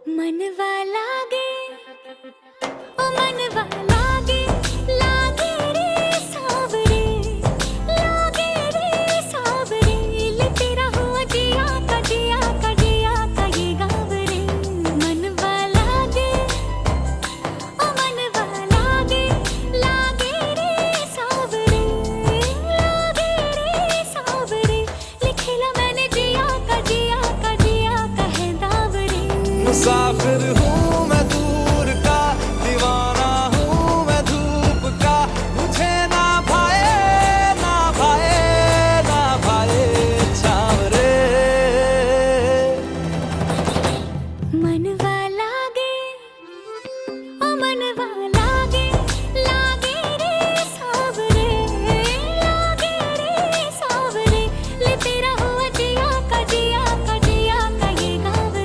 मनवा लागे ओ मनवा लागे लागे रे सावरे लागे रे सावरे ले तेरा हुआ जिया का जिया का जिया का ये गाँव रे मनवा लागे ओ मनवा लागे लागे रे सावरे लागे रे सावरे लिखेला मैंने जिया का जिया का जिया का है दावरे। मुसाफिर हूँ मैं दूर का, दीवाना हूँ मैं धूप का, मुझे ना भाए ना भाए ना भाए छावरे। मनवा लागे ओ मनवा लागे लागे रे सावरे लागे रे सावरे ले तेरा हुआ जिया का जिया का जिया का ये गाँव रे।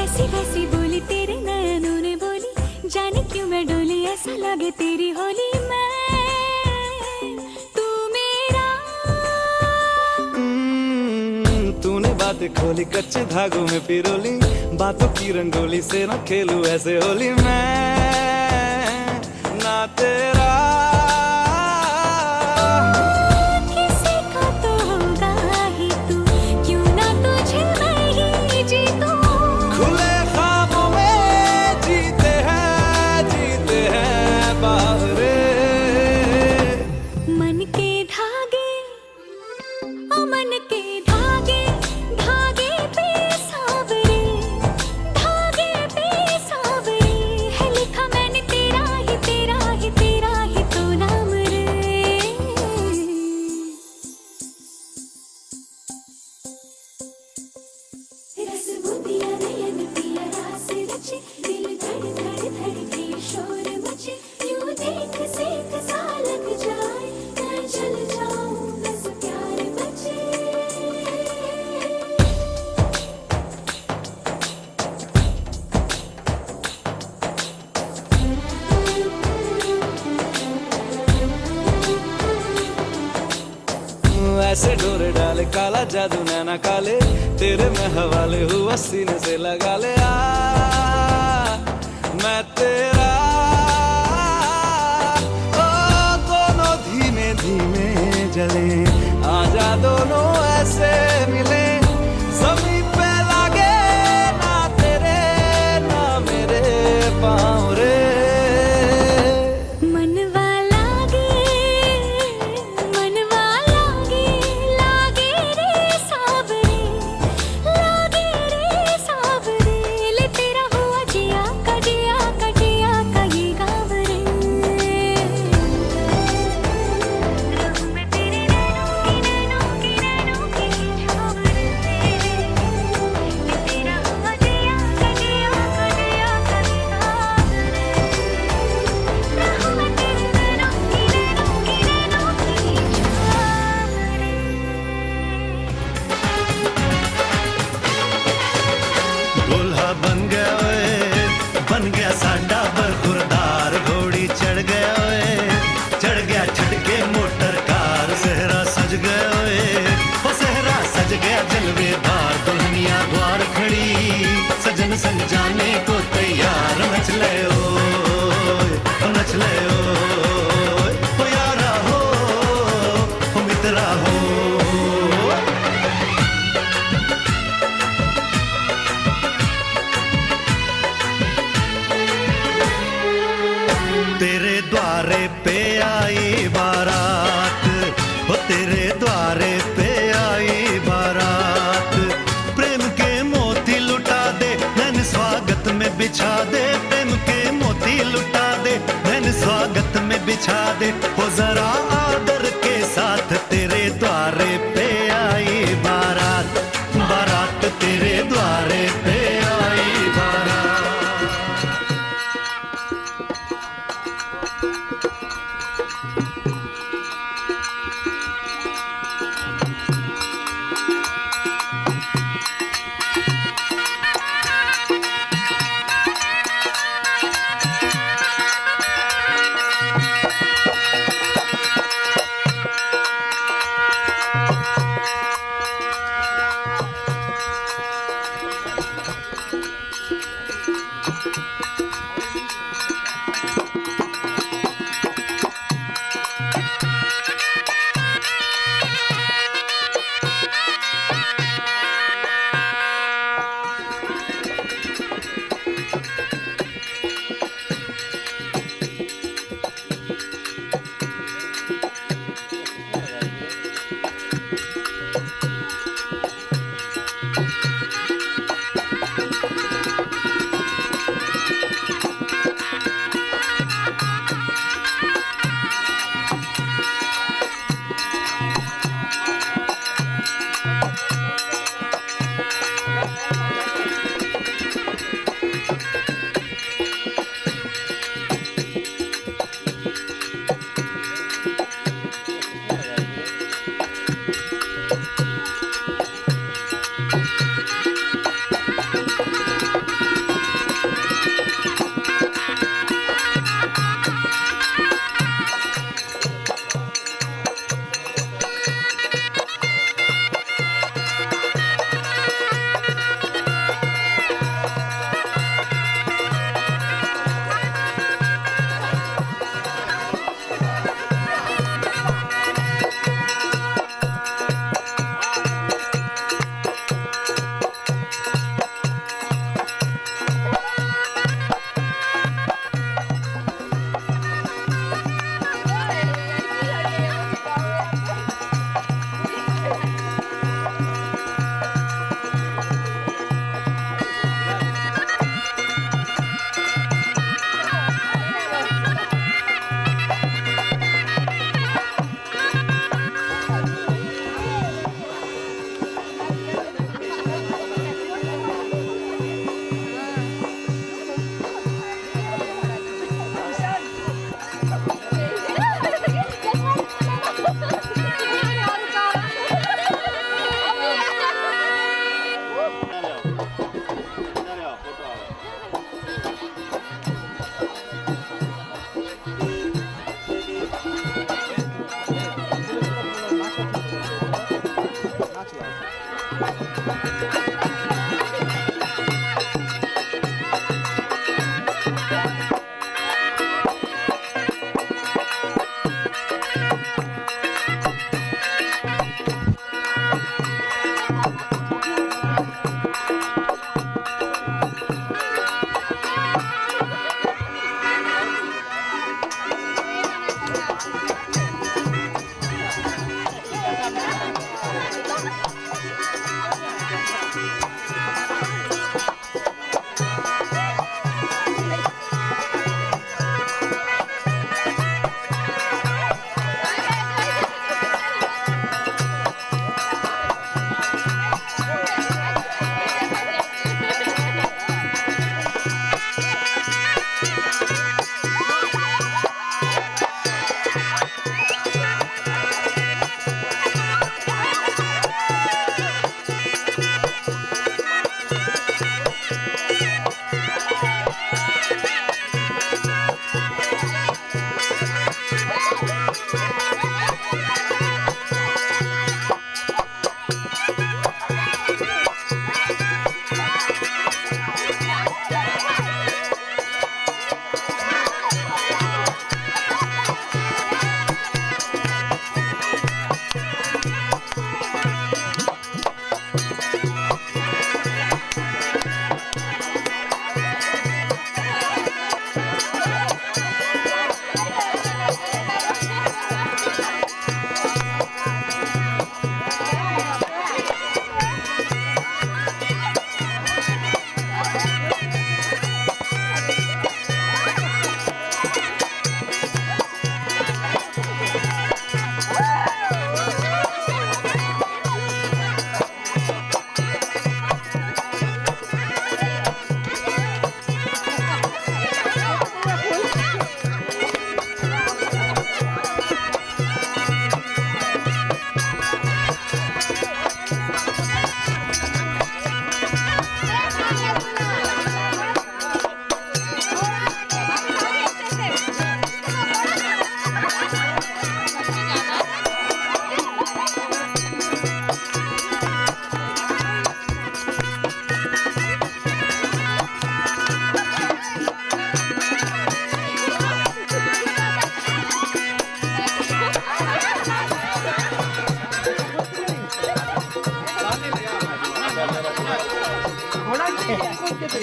ऐसी वैसी बोली तेरे नैनों ने बोली, जाने क्यों मैं डोली ऐसा लगे तेरी होली मैं तू मेरा। तूने बातें खोली कच्चे धागों में पिरोली, बातों की रंगोली से ना खेलूं ऐसे होली मैं ना तेरा। किसी का तो होगा ही तू, क्यों ना तुझे मैं ही जीतूं। खुले ख्वाबों में जीते हैं बावरे। मन के धागे ओ मन के धागे धागे पे सावरे धागे पे सावरे है लिखा मैंने तेरा ही तेरा ही तेरा ही तो नाम रे। रस बुंदिया नयन पिया रास रचे, दिल धड़ धड़ धड़के शोर मचे, यूं देख सेक सा लग जाए मैं जल जाऊं बस प्यार बचे। ऐसे डोरे डाले काला जादू नैना काले, तेरे में हवाले हुआ सीने से लगा ले आ मैं तेरा। ओ दोनों धीमे धीमे जले, आजा दोनों ऐसे मिले, जमीन पे लागे ना तेरे ना मेरे पाँव रे। मनवा लागे लागे रे सावरे लागे रे सावरे ले तेरा हुआ जिया का जिया का जिया का ये गाँव रे। रहूं मैं तेरे नैनों की छाँव रे ले तेरा हुआ जिया का जिया का जिया का ये गाँव रे। रहूं मैं तेरे नैनों की छाँव रे। दूल्हा बन गया साडा बरखुरदार, घोड़ी चढ़ गया छटके मोटर कार, सहरा सज गया ओ सहरा सज गया जलवेदार, दुल्हनिया द्वार खड़ी सजन संग जाने को तैयार, नच ले ओ नच ले ओ यारा हो ओ मित्रा हो। तेरे द्वारे पे आई बारात, हो तेरे द्वारे पे आई बारात, प्रेम के मोती लुटा दे नैन स्वागत में बिछा दे, प्रेम के मोती लुटा दे नैन स्वागत में बिछा दे, हो जरा आदर के साथ तेरे द्वारे पे आई बारात, बारात तेरे द्वारे पे आई।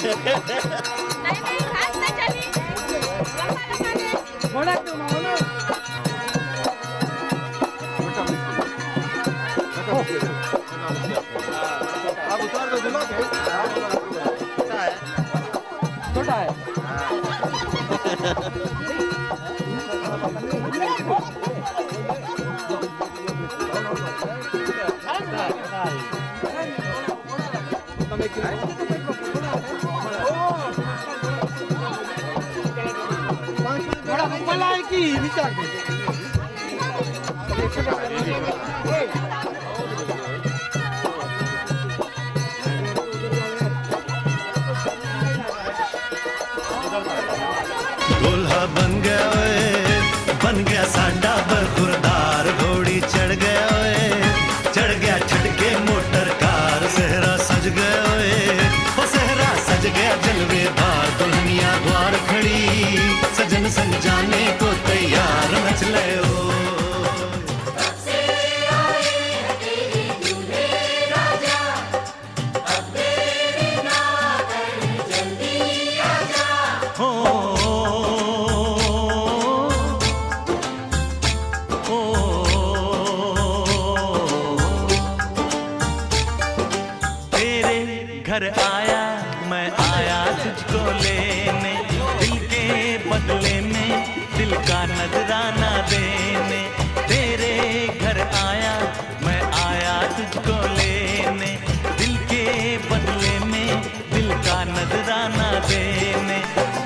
नहीं नहीं घास नहीं चली घोड़ा क्यों मानो अब उतार दो दिलो के छोटा है बड़ा ऊपर आए की विचार दे दूल्हा बन गया ओए बन गया साडा बरखुरदार घोड़ी चढ़ गया ओए चढ़ गया छटके मोटर कार सेहरा सज गया ओए ओ सेहरा सज गया जलवेदार दुल्हनिया द्वार खड़ी सजन संग जाने को तैयार नच ले ओ घर आया मैं आया तुझको लेने दिल के बदले में दिल का नजराना देने तेरे घर आया मैं आया तुझको लेने दिल के बदले में दिल का नजराना देने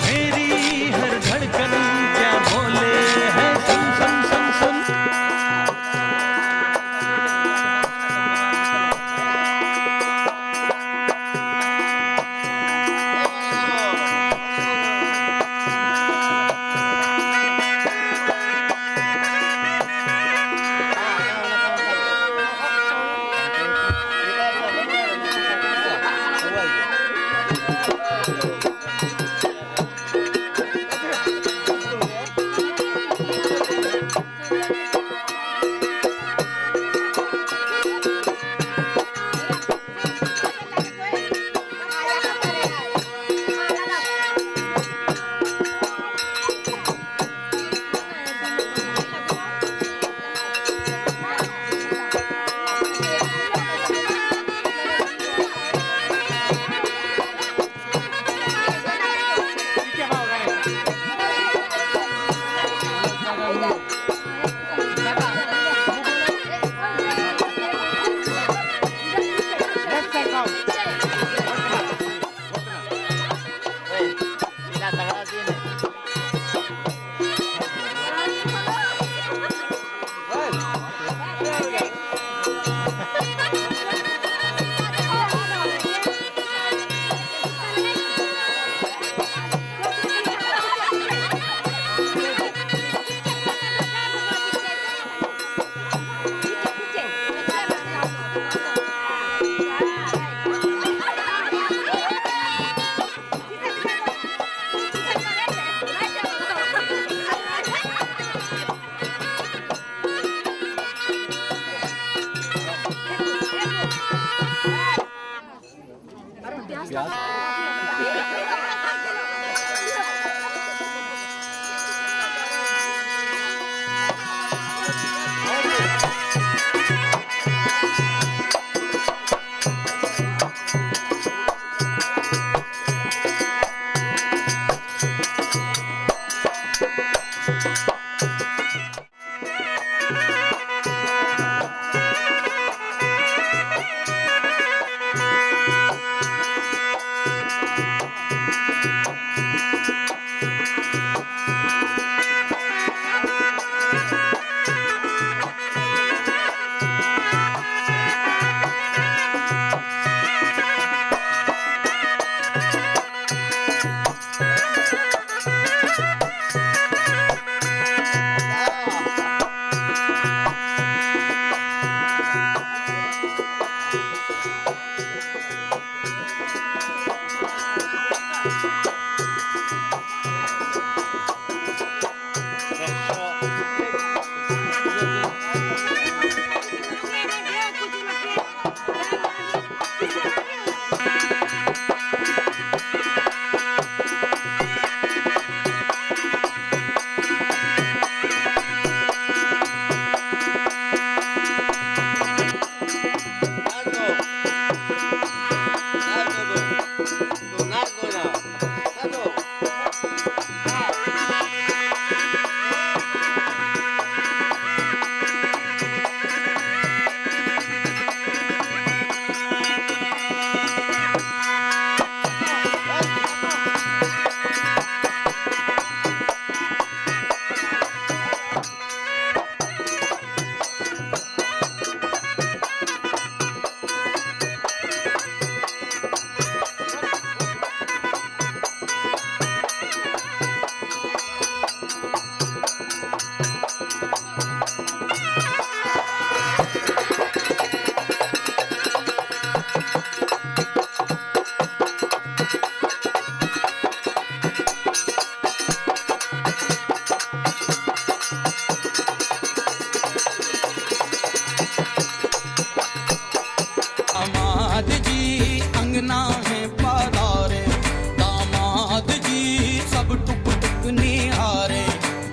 मेरी हर धड़कन क्या बोले है सुन सुन सुन सुन दामाद जी अंगना है पधारे, दामाद जी सब टुक टुक निहारे,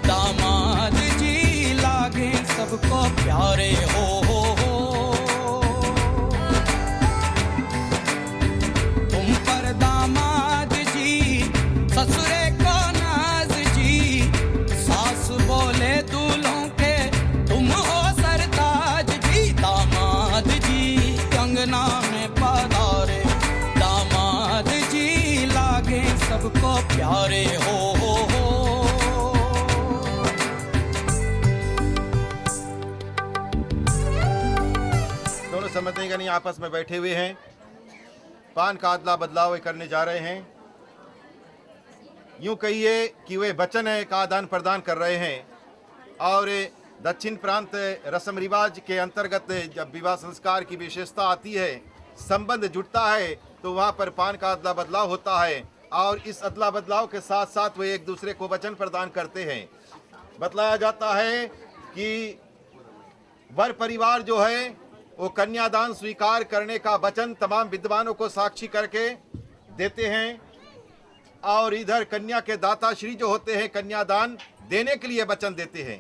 दामाद जी लागे सबको प्यारे हो। तुम पर दामाद जी ससुरे को नाज जी, सास बोले दूल्हों के तुम हो सरताज जी, दामाद जी अंगना में पधारे, दामाद जी लागे सबको प्यारे हो। दोनों संबंधी आपस में बैठे हुए हैं, पान का अदला बदलाव करने जा रहे हैं। यूं कहिए कि वे वचन का आदान प्रदान कर रहे हैं। और दक्षिण प्रांत रस्म रिवाज के अंतर्गत जब विवाह संस्कार की विशेषता आती है, संबंध जुटता है, तो वहाँ पर पान का अदला बदलाव होता है। और इस अदला बदलाव के साथ साथ वे एक दूसरे को वचन प्रदान करते हैं। बतलाया जाता है कि वर परिवार जो है वो कन्यादान स्वीकार करने का वचन तमाम विद्वानों को साक्षी करके देते हैं। और इधर कन्या के दाता श्री जो होते हैं कन्यादान देने के लिए वचन देते हैं।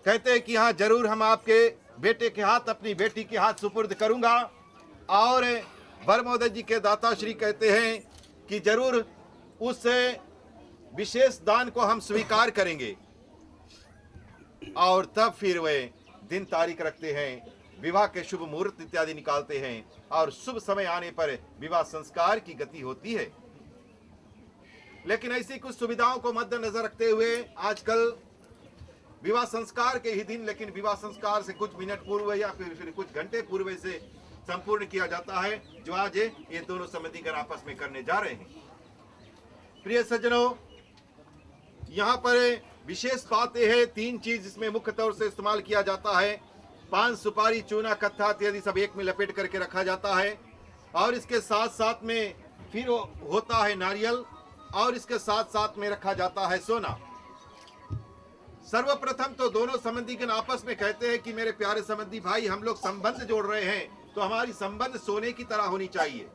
कहते हैं कि हाँ जरूर हम आपके बेटे के हाथ अपनी बेटी के हाथ सुपुर्द करूंगा। और वर महोदय जी के दाता श्री कहते हैं कि जरूर उस विशेष दान को हम स्वीकार करेंगे। और तब फिर वे दिन तारीख रखते हैं, विवाह के शुभ मुहूर्त इत्यादि निकालते हैं और शुभ समय आने पर विवाह संस्कार की गति होती है। लेकिन ऐसी कुछ सुविधाओं को मद्देनजर रखते हुए आजकल विवाह संस्कार के ही दिन, लेकिन विवाह संस्कार से कुछ मिनट पूर्व या फिर कुछ घंटे पूर्व से संपूर्ण किया जाता है, जो आज ये दोनों संबंधीगण आपस में करने जा रहे हैं। प्रिय सज्जनों, यहाँ पर विशेष बात यह है, 3 चीज इसमें मुख्य तौर से इस्तेमाल किया जाता है। पान, सुपारी, चूना, कत्था इत्यादि सब एक में लपेट करके रखा जाता है। और इसके साथ साथ में फिर होता है नारियल, और इसके साथ साथ में रखा जाता है सोना। सर्वप्रथम तो दोनों संबंधीगण आपस में कहते हैं कि मेरे प्यारे संबंधी भाई, हम लोग संबंध जोड़ रहे हैं, तो हमारी संबंध सोने की तरह होनी चाहिए।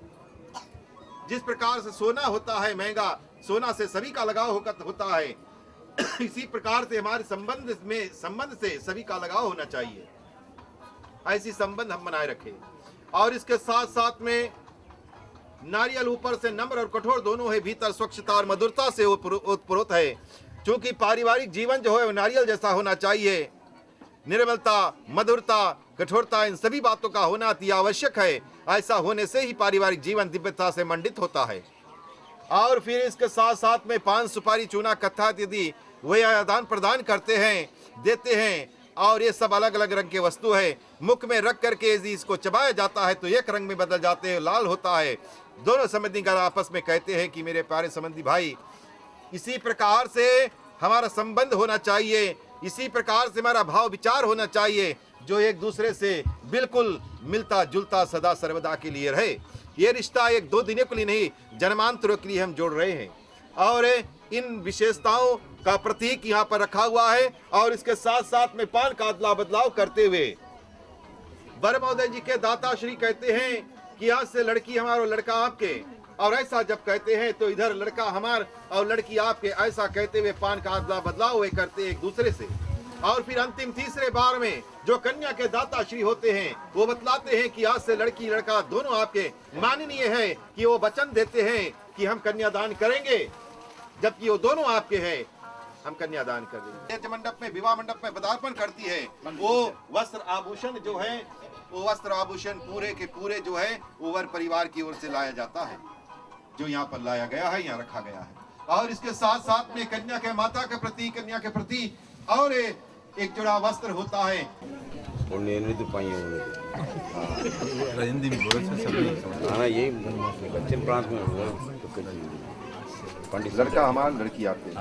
जिस प्रकार से सोना होता है महंगा, सोना से सभी का लगाव होता है, इसी प्रकार से हमारे संबंध से सभी का लगाव होना चाहिए। ऐसी संबंध हम बनाए रखें। और इसके साथ साथ में नारियल ऊपर से नम्र और कठोर दोनों है, भीतर स्वच्छता और मधुरता से उत्प्रोत है। क्योंकि पारिवारिक जीवन जो है वो नारियल जैसा होना चाहिए। निर्मलता, मधुरता, कठोरता, इन सभी बातों का होना अति आवश्यक है। ऐसा होने से ही पारिवारिक जीवन दिव्यता से मंडित होता है। और फिर इसके साथ साथ में पान, सुपारी, चूना, कत्था इत्यादि वे आदान प्रदान करते हैं, देते हैं। और ये सब अलग अलग रंग के वस्तु है। मुख में रख करके यदि इसको चबाया जाता है तो एक रंग में बदल जाते हैं, लाल होता है। दोनों संबंधीगण आपस में कहते हैं कि मेरे प्यारे संबंधी भाई, इसी प्रकार से हमारा संबंध होना चाहिए, इसी प्रकार से हमारा भाव विचार होना चाहिए, जो एक दूसरे से बिल्कुल मिलता जुलता सदा सर्वदा के लिए रहे। ये रिश्ता एक दो दिनों के लिए नहीं, जन्मांतरों के लिए हम जोड़ रहे हैं। और इन विशेषताओं का प्रतीक यहाँ पर रखा हुआ है। और इसके साथ साथ में पान का अदला बदलाव करते हुए वर महोदय जी के दाता श्री कहते हैं कि आज से लड़की हमारा और लड़का आपके। और ऐसा जब कहते हैं तो इधर लड़का हमार और लड़की आपके, ऐसा कहते हुए पान का अदला बदलाव वे करते एक दूसरे से। और फिर अंतिम तीसरे बार में जो कन्या के दाता श्री होते हैं वो बतलाते हैं कि आज से लड़की लड़का दोनों आपके। माननीय है कि वो वचन देते हैं कि हम कन्यादान करेंगे, जबकि वो दोनों आपके हैं, हम कन्यादान कर देंगे। मंडप में, विवाह मंडप में पदार्पण करती है, वो वस्त्र आभूषण जो है, वो वस्त्र आभूषण पूरे के पूरे जो है वो वर परिवार की ओर से लाया जाता है, जो यहाँ पर लाया गया है, यहाँ रखा गया है। और इसके साथ साथ में कन्या के माता के प्रति, कन्या के प्रति और एक जोड़ा वस्त्र होता है। हिंदी में यही दक्षिण प्रांत में पंडित लड़का हमारा, लड़की आपके।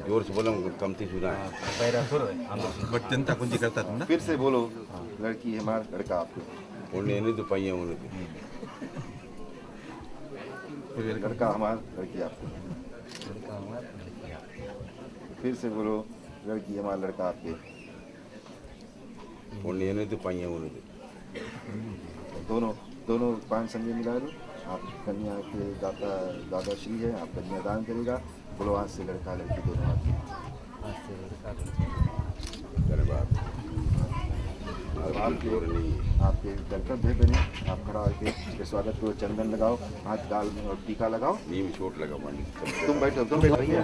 जोर से बोलो, कमती सुना है। बट जनता कुछ करता तुम ना, फिर से बोलो, लड़की हमारा, लड़का आपके। लड़का हमारा, लड़की आपके। फिर से बोलो, लड़की हमारा, लड़का आपके। दोनों पान संगे मिला लो। आप कन्या के दादा श्री है, आप कन्यादान करेगा। बोलो, आज से लड़का लड़की दोनों आपके। आपके कर्तव्य बने, आप खड़ा होकर स्वागत को चंदन लगाओ, हाथ गाल में और टीका लगाओ। नीम चोट लगा पंडित। तुम बैठो, तुम बैठो भैया।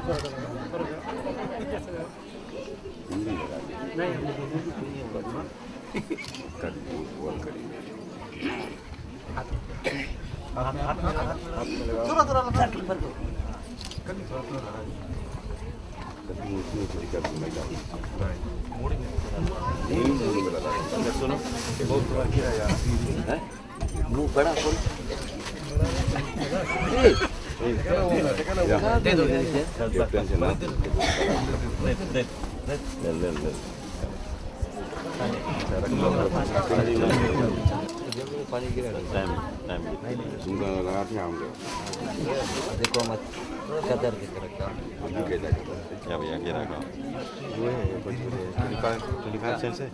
पानी गिरा लगाते हैं हम लोग। देखो मत कदर की तरह क्या भैया गिरा का वो है 25 सेंस है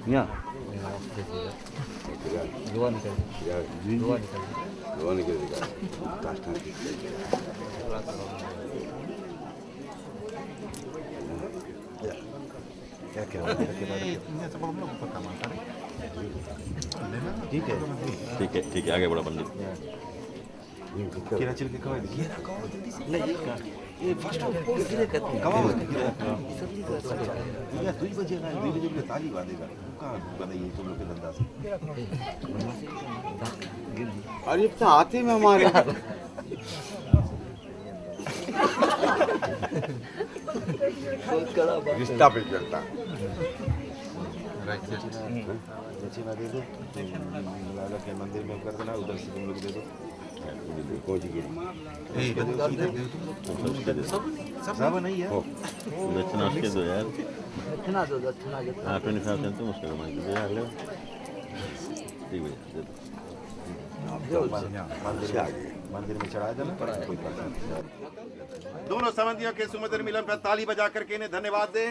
यहाँ जुआ निकल क्या ठीक है ठीक है ठीक है आगे बढ़ा पंडित केरा चिल के कवा दीजिए नहीं ये फर्स्ट कवा ये 2 बजे ना 2 बजे में ताली बांधेगा कहाँ बताइए तुम लोग के धंधा से अरे तो आते में हमारे रिश्ता पे चलता दक्षिणा दे दो लाला के मंदिर में कर देना, उधर से तुम लोग दे दो। सब नहीं है दक्षिणा उसके दो यार, दक्षिणा दो, दक्षिणा हाँ 25 सेंट तुम उसके कमाई दो यार, ले ठीक है मंदिर में चढ़ा देना। दोनों संबंधियों के सुमधुर मिलन पर ताली बजा करके इन्हें धन्यवाद दें।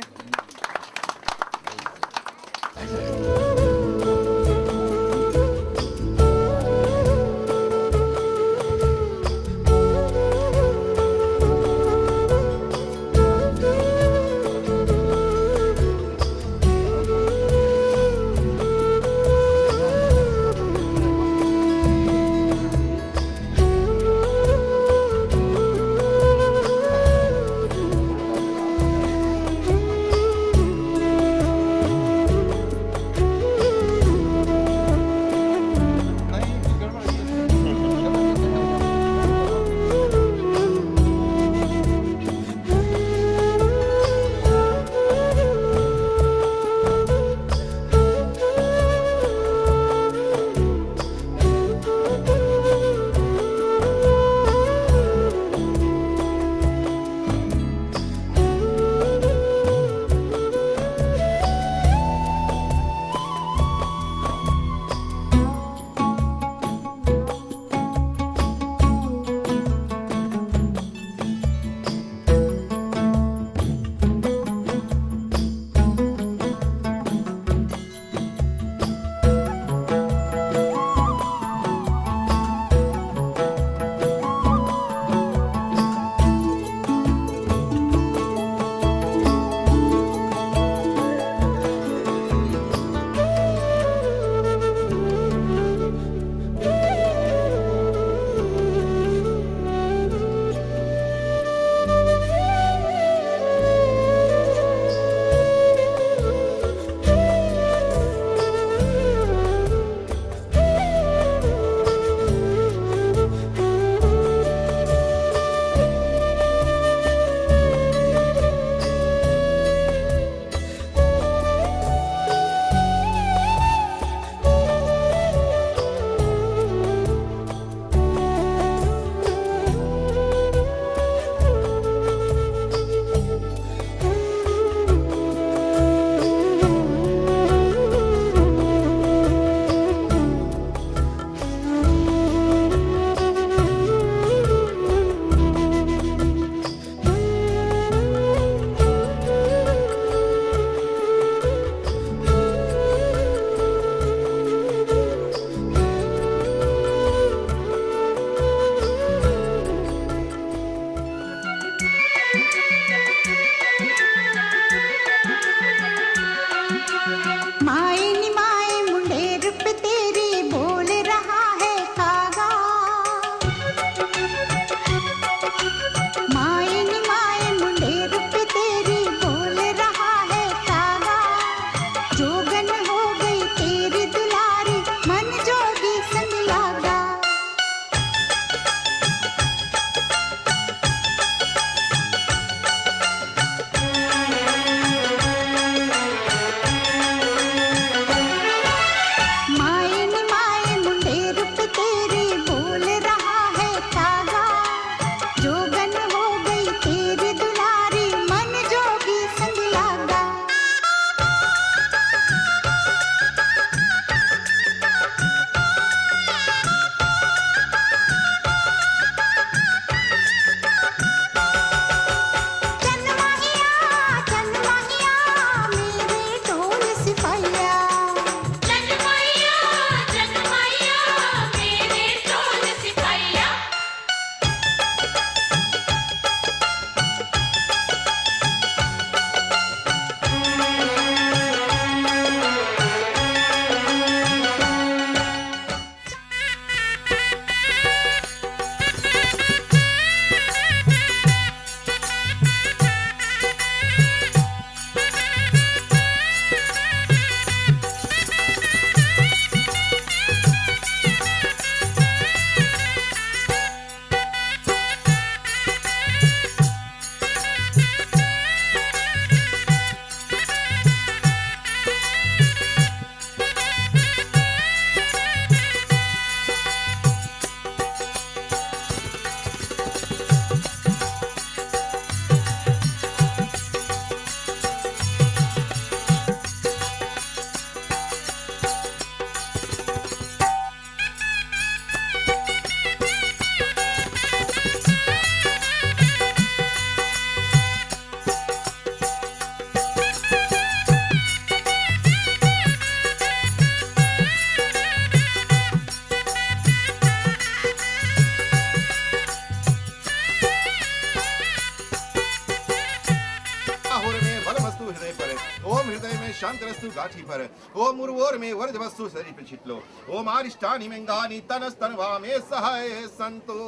शांतरस्तु गाठी पर ओम उर्वोर में वर्धवस्तु शरीर पे छिटलो ओम आरिष्टानि मंगानि तनस्तनवा में सहाय संतो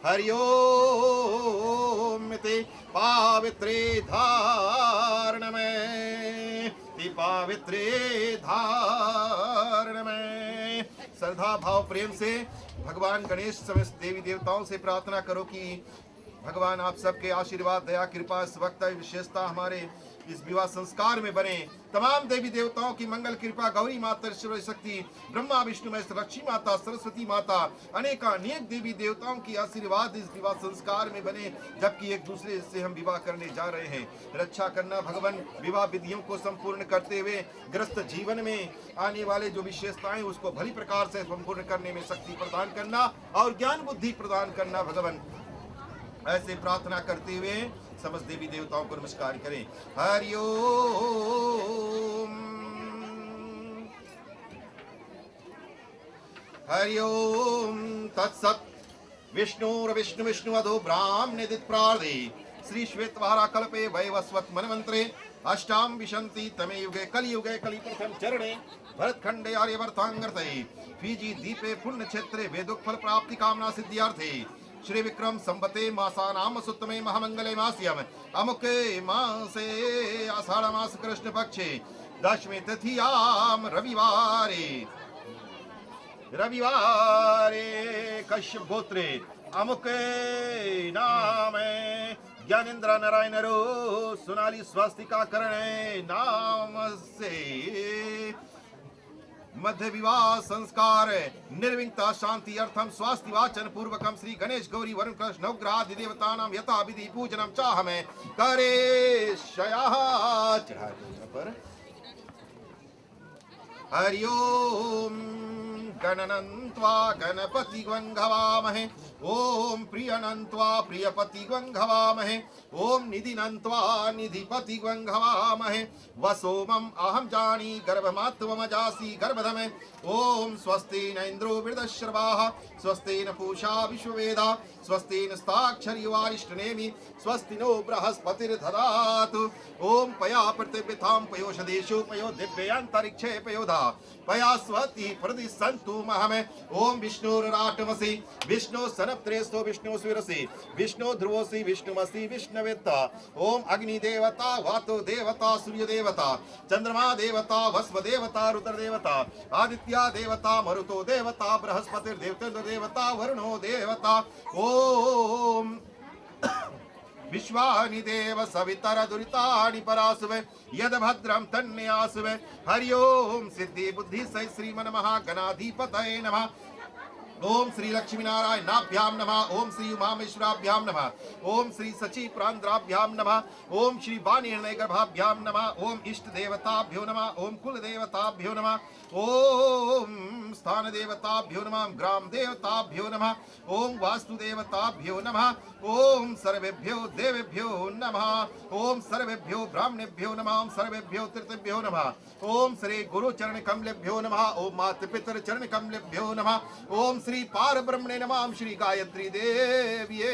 हरि ओम ते पावित्रे धारण में ते पावित्रे धारण में। श्रद्धा भाव प्रेम से भगवान गणेश समस्त देवी देवताओं से प्रार्थना करो कि भगवान आप सबके आशीर्वाद दया कृपा इस वक्त विशेषता हमारे इस विवाह संस्कार में बने। तमाम देवी देवताओं की मंगल कृपा गौरी माता ईश्वर शक्ति ब्रह्मा विष्णु महेश लक्ष्मी माता सरस्वती माता अनेक देवी देवताओं की आशीर्वाद इस विवाह संस्कार में बने, जबकि एक दूसरे से हम विवाह करने जा रहे हैं। रक्षा करना भगवान, विवाह विधियों को संपूर्ण करते हुए ग्रस्त जीवन में आने वाले जो विशेषताएं उसको भली प्रकार से संपूर्ण करने में शक्ति प्रदान करना और ज्ञान बुद्धि प्रदान करना भगवान। ऐसे प्रार्थना करते हुए समस्त देवी देवताओं को नमस्कार करें। हरि ओम हरि ओम तत्सत। विष्णु विष्णु अधो ब्राह्मणे दित प्रार्दे श्री श्वेतवारा कल्पे वैवस्वत मनमंत्रे अष्टाम विशंति तमे युगे कलियुगे कलि प्रथम चरणे भरतखंडे आर्यवर्तांगर्ते फीजी दीपे पुण्य क्षेत्रे वेदोक्त फल प्राप्ति कामना सिद्ध्यार्थे श्री विक्रम संवते मासानाम सुत्तमे महामंगले मास्यम अमुके मासे आषाढ़ मास कृष्ण पक्षे दशमी तिथियाम रविवारे कश्यप गोत्रे अमुके नामे ज्ञानेन्द्र नारायणरो सोनाली स्वास्तिका करणे नाम से मध्य विवाह संस्कार निर्विघ्नता शांति अर्थम स्वास्थ्य वाचन पूर्वकम श्री गणेश गौरी वरुण कृष्ण नवग्रहादि देवतानां यथा विधि पूजनम चाहमे करे पर। हरि ओम गणनन्त्वा गणपति गंघवामहे ओम प्रियनन्त्वा प्रियपति गंघवामहे ओम निधिनन्त्वा निधिपति गंघवामहे वसोमम अहम जानी गर्भमात्वमजासी गर्भधमे ओम स्वस्ति न इंद्रो वृद्धश्रवाः स्वस्ति न पूषा विश्ववेदा स्वस्ति नस्ताक्षरी वारिष्ठनेमि स्वस्ति नो बृहस्पतिर्दधातु ओम पया पृथिव्यां पयोषदेषु पयो दिव्यन्तरिक्षे पयोधा पया स्वति प्रदिशन्तु महमे ओम विष्णुराटमसि विष्णु सनप्त्रेस्तो विष्णु स्विरसि विष्णु ध्रुवसि विष्णुमसि विष्णुवेत्ता ओम अग्नि देवता वातो देवता सूर्य देवता चंद्रमा देवता भस्म देवता रुद्र देवता आदित्य देवता मरुतो देवता बृहस्पतिर्देवता देवता वरुणो देवता ओम विश्वानि देव सवितर दुरितानि परासुवे यद भद्रम तन्यासुवे। हरि ओम सिद्धि बुद्धि सहि श्रीमन महागणाधिपतये नमः ओम श्री लक्ष्मी नारायणाभ्याम नमः ओम श्री उमामेश्वराभ्याम नमः ओम श्री सची प्रांद्राभ्याम नमः ओम श्री वाणी गर्भाभ्याम नमः ओम इष्ट देवताभ्यो नमः ओम कुल देवताभ्यो नमः ओम स्थान देवताभ्यो नमः ग्राम देवताभ्यो नमः ओम वास्तु देवताभ्यो नमः ओम सर्वेभ्यो देवेभ्यो नमः ओम सर्वेभ्यो ब्राह्मणेभ्यो नमः ओम सर्वेभ्यो तीर्थेभ्यो नमः ओम श्री गुरु चरण कमलेभ्यो नमः ओम माता पितर चरण कमलेभ्यो नमः ओम श्री पार ब्रह्मणे नमः श्री गायत्री देविये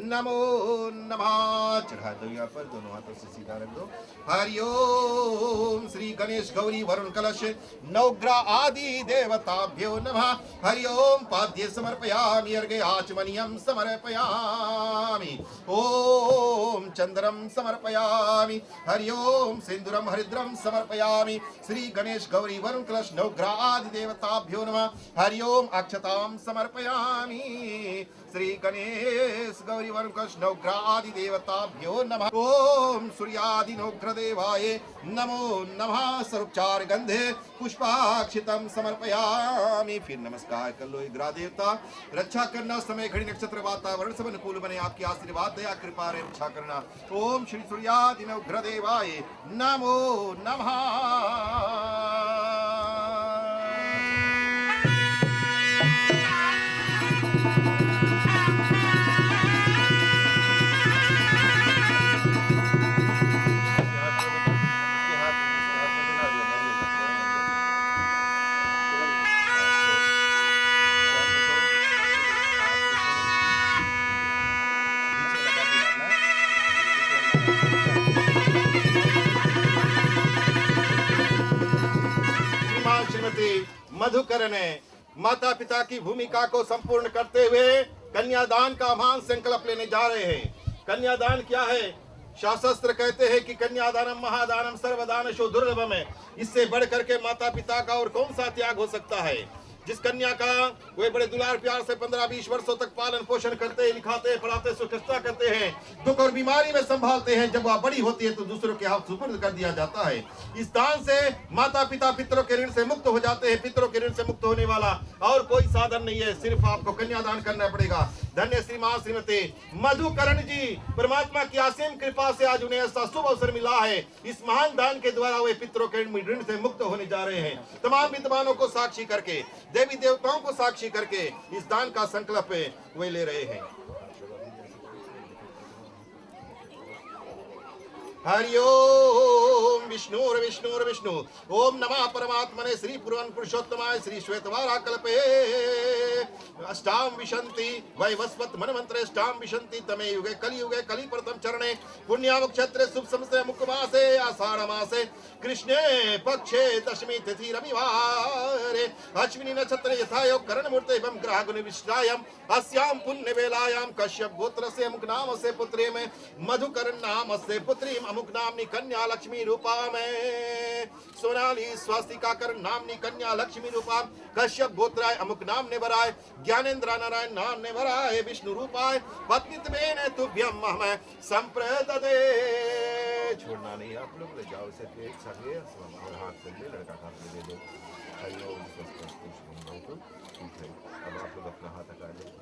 नमो नमः। चढ़ा दो यहाँ पर, दोनों हाथों से सीधा रख दो। हरि ओम श्री गणेश गौरी वरुण कलश नवग्रह आदि देवताभ्यो नमः। हरि ओम पाद्य समर्पयामि अर्घ्य आचमनीयं समर्पयामि ओम चंद्रम समर्पयामि। हरि ओम सिंदूरम हरिद्रम समर्पयामि श्री गणेश गौरी वरुण कलश नवग्रह आदि देवताभ्यो नमः। हरि ओम अक्षतां समर्पयामि श्री गणेश गौरी वरुण कलश नवग्रह आदि देवताभ्यो नमः। ओम सूर्यादि नवग्रह देवाय नमो नमः। सर्वोपचार गंधे पुष्पाक्षितम समर्पयामि। फिर नमस्कार कर लो ग्रह देवता। रक्षा करना समय घड़ी नक्षत्र वातावरण सब अनुकूल बने, आपकी आशीर्वाद दया कृपा रे रक्षा करना। ओम श्री सूर्यादि नवग्रह देवाय नमो नमः। मधुकर ने माता पिता की भूमिका को संपूर्ण करते हुए कन्यादान का महान संकल्प लेने जा रहे हैं। कन्यादान क्या है? शास्त्र कहते हैं कि कन्यादानम महादानम सर्वदानशो दुर्लभम है। इससे बढ़ करके माता पिता का और कौन सा त्याग हो सकता है? जिस कन्या का वे बड़े दुलार प्यार से 15-20 वर्षों तक पालन पोषण करते हैं, लिखाते पढ़ाते सुरक्षा करते हैं, दुख और बीमारी में संभालते हैं, जब वह बड़ी होती है तो दूसरों के हाथ सुपुर्द कर दिया जाता है। इस दान से माता पिता पितरों के ऋण से मुक्त हो जाते हैं। पितरों के ऋण से मुक्त होने वाला और कोई साधन नहीं है, सिर्फ आपको कन्यादान करना पड़ेगा। धन्य श्रीमान श्रीमती मधुकरण जी, परमात्मा की असीम कृपा से आज उन्हें ऐसा शुभ अवसर मिला है। इस महान दान के द्वारा वे पितरों के ऋण से मुक्त होने जा रहे हैं। तमाम विद्वानों को साक्षी करके, देवी देवताओं को साक्षी करके इस दान का संकल्प वे ले रहे हैं। हरि ओम विष्णुर विष्णुर विष्णु। ओम नमः परमात्मने श्री पुराण पुरुषोत्तमाय श्री श्वेतवारा कल्पे अष्टाम विशंति वैवस्वत मनमंत्रे अष्टाम विशंति तमे युगे कलि प्रथम चरणे पुण्याम क्षेत्रे शुभ संवत्सरे मुख्य मासे आषाढ़ मासे कृष्णे पक्षे दशमी तिथि रविवारे अश्विनी नक्षत्रे यथायोग करण मूर्ते एवं ग्रह गुण विश्रायम अस्याम पुण्य वेलायाम कश्यप गोत्रस्य अमुक नामस्य पुत्री में मधुकरण नामस्य पुत्री अमुक नामनी कन्या लक्ष्मी रूपा में सोनाली स्वास्तिकाकर नामनी कन्या लक्ष्मी रूपा कश्यप गोत्राय अमुक नाम ने वराय ज्ञानेन्द्र नारायण नाम ने वराय विष्णु रूपाय पत्नीत्वेन तुभ्यम महम संप्रददे। छोड़ना नहीं, आप लोग ले जाओ इसे एक साथ ले और हाथ से ले, लड़का हाथ में दे दो। हरि ओम स्वस्ति तो ठीक है। अब आप लोग अपना हाथ हटा ले।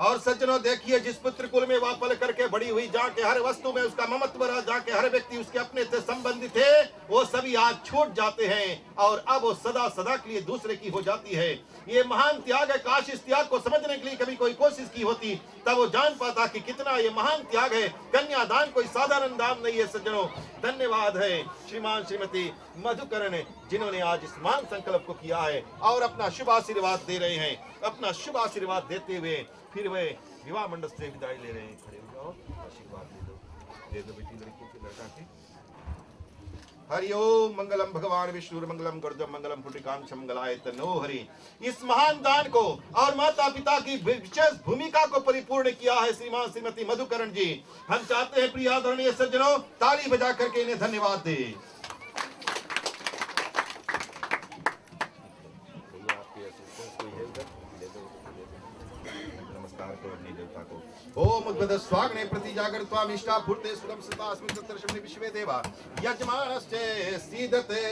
और सज्जनों देखिए, जिस पुत्र कुल में वह पल करके बड़ी हुई, जहाँ के हर वस्तु में उसका ममत्व रहा, जहाँ के हर व्यक्ति उसके अपने से संबंधित है, वो सभी आज छूट जाते हैं और अब वो सदा सदा के लिए दूसरे की हो जाती है। ये महान त्याग है। काश इस त्याग को समझने के लिए कभी कोई कोशिश की होती, तब वो जान पाता कि कितना ये महान त्याग है। कन्यादान कोई साधारण दान नहीं है। सज्जनों धन्यवाद है श्रीमान श्रीमती मधुकरण जिन्होंने आज इस महान संकल्प को किया है और अपना शुभ आशीर्वाद दे रहे हैं। अपना शुभ आशीर्वाद देते हुए फिर वे विवाह मंडप से विदाई ले रहे हैं। खड़े हो जाओ, आशीर्वाद दे दो बेटी लड़की के लड़का के। हरि ओम मंगलम भगवान विष्णु मंगलम गुरुदेव मंगलम पुण्यकांक्ष मंगलाय तनो हरि। इस महान दान को और माता पिता की विशेष भूमिका को परिपूर्ण किया है श्रीमान श्रीमती मधुकरण जी। हम चाहते हैं प्रिय आदरणीय सज्जनों, ताली बजा करके इन्हें धन्यवाद दें। ओम उद्गत स्वाग्ने प्रति जागृत्वा निष्ठा भूते सुलम सता अस्मिन् तत्रशमनि विश्वे देवा यजमानश्चे सीदते।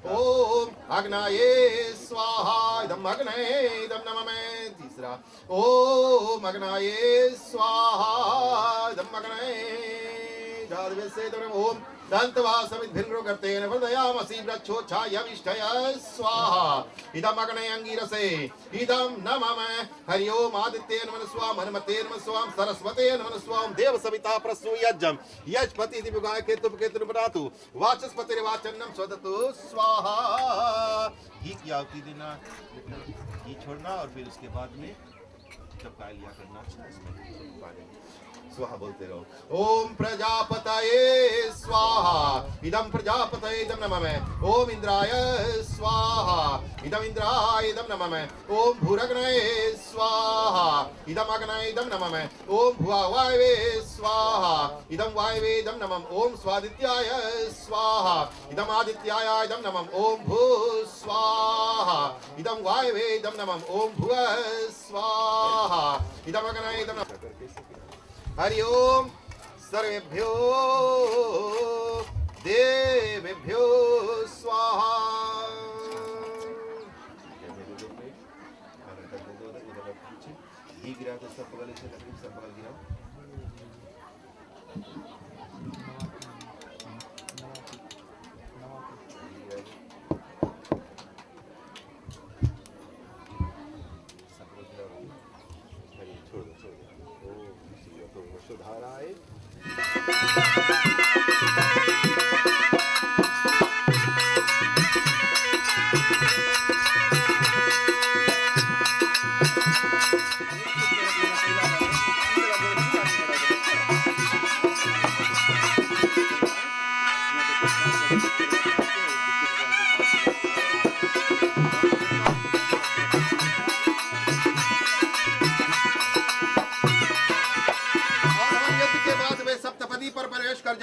ओम अग्नाये स्वाहा इदम अग्नये इदम नमः। तीसरा ओम अग्नाये स्वाहा इदम अग्नये जादवे से ओम दंतवा समिद्भिर्नो गर्तेन वर्धयामसि वृक्षोच्छायविष्ठय स्वाहा इदम अग्नये अंगिरसे इदम नमः। हरि ओम आदित्ये नमः स्वाम हनुमते नमः स्वाम सरस्वते नमः स्वाम देव सविता प्रसू यज्ञम यजपति दिव्यगाय केतु बनातु वाचस्पतिर्वाचन्नम स्वदतु स्वाहा। घी की आहुति देना, घी छोड़ना और फिर उसके बाद में चपका लिया करना। स्वाहा बोलते रहो। ओम प्रजापतये स्वाहा इदम प्रजापतये इदम नमः। ओम इंद्राय स्वाहा इदम इंद्राय इदम नमः। ओम भूरग्नये स्वाहा इदम अग्नये इदम नमः। ओम भुवावायवे स्वाहा इदम वायवे इदम नमः। ओम स्वादित्याय स्वाहा इदम आदित्याय इदम नमः। ओम भू स्वाहा इदम वायवे इदम नमः। ओम भुव स्वाहा इदम अग्नये इदम नमः। हरि ओम सर्वेभ्यो देवेभ्यो स्वाहा। घी गिरा तो सब बगल से सब बगल गिरा। सुधाराए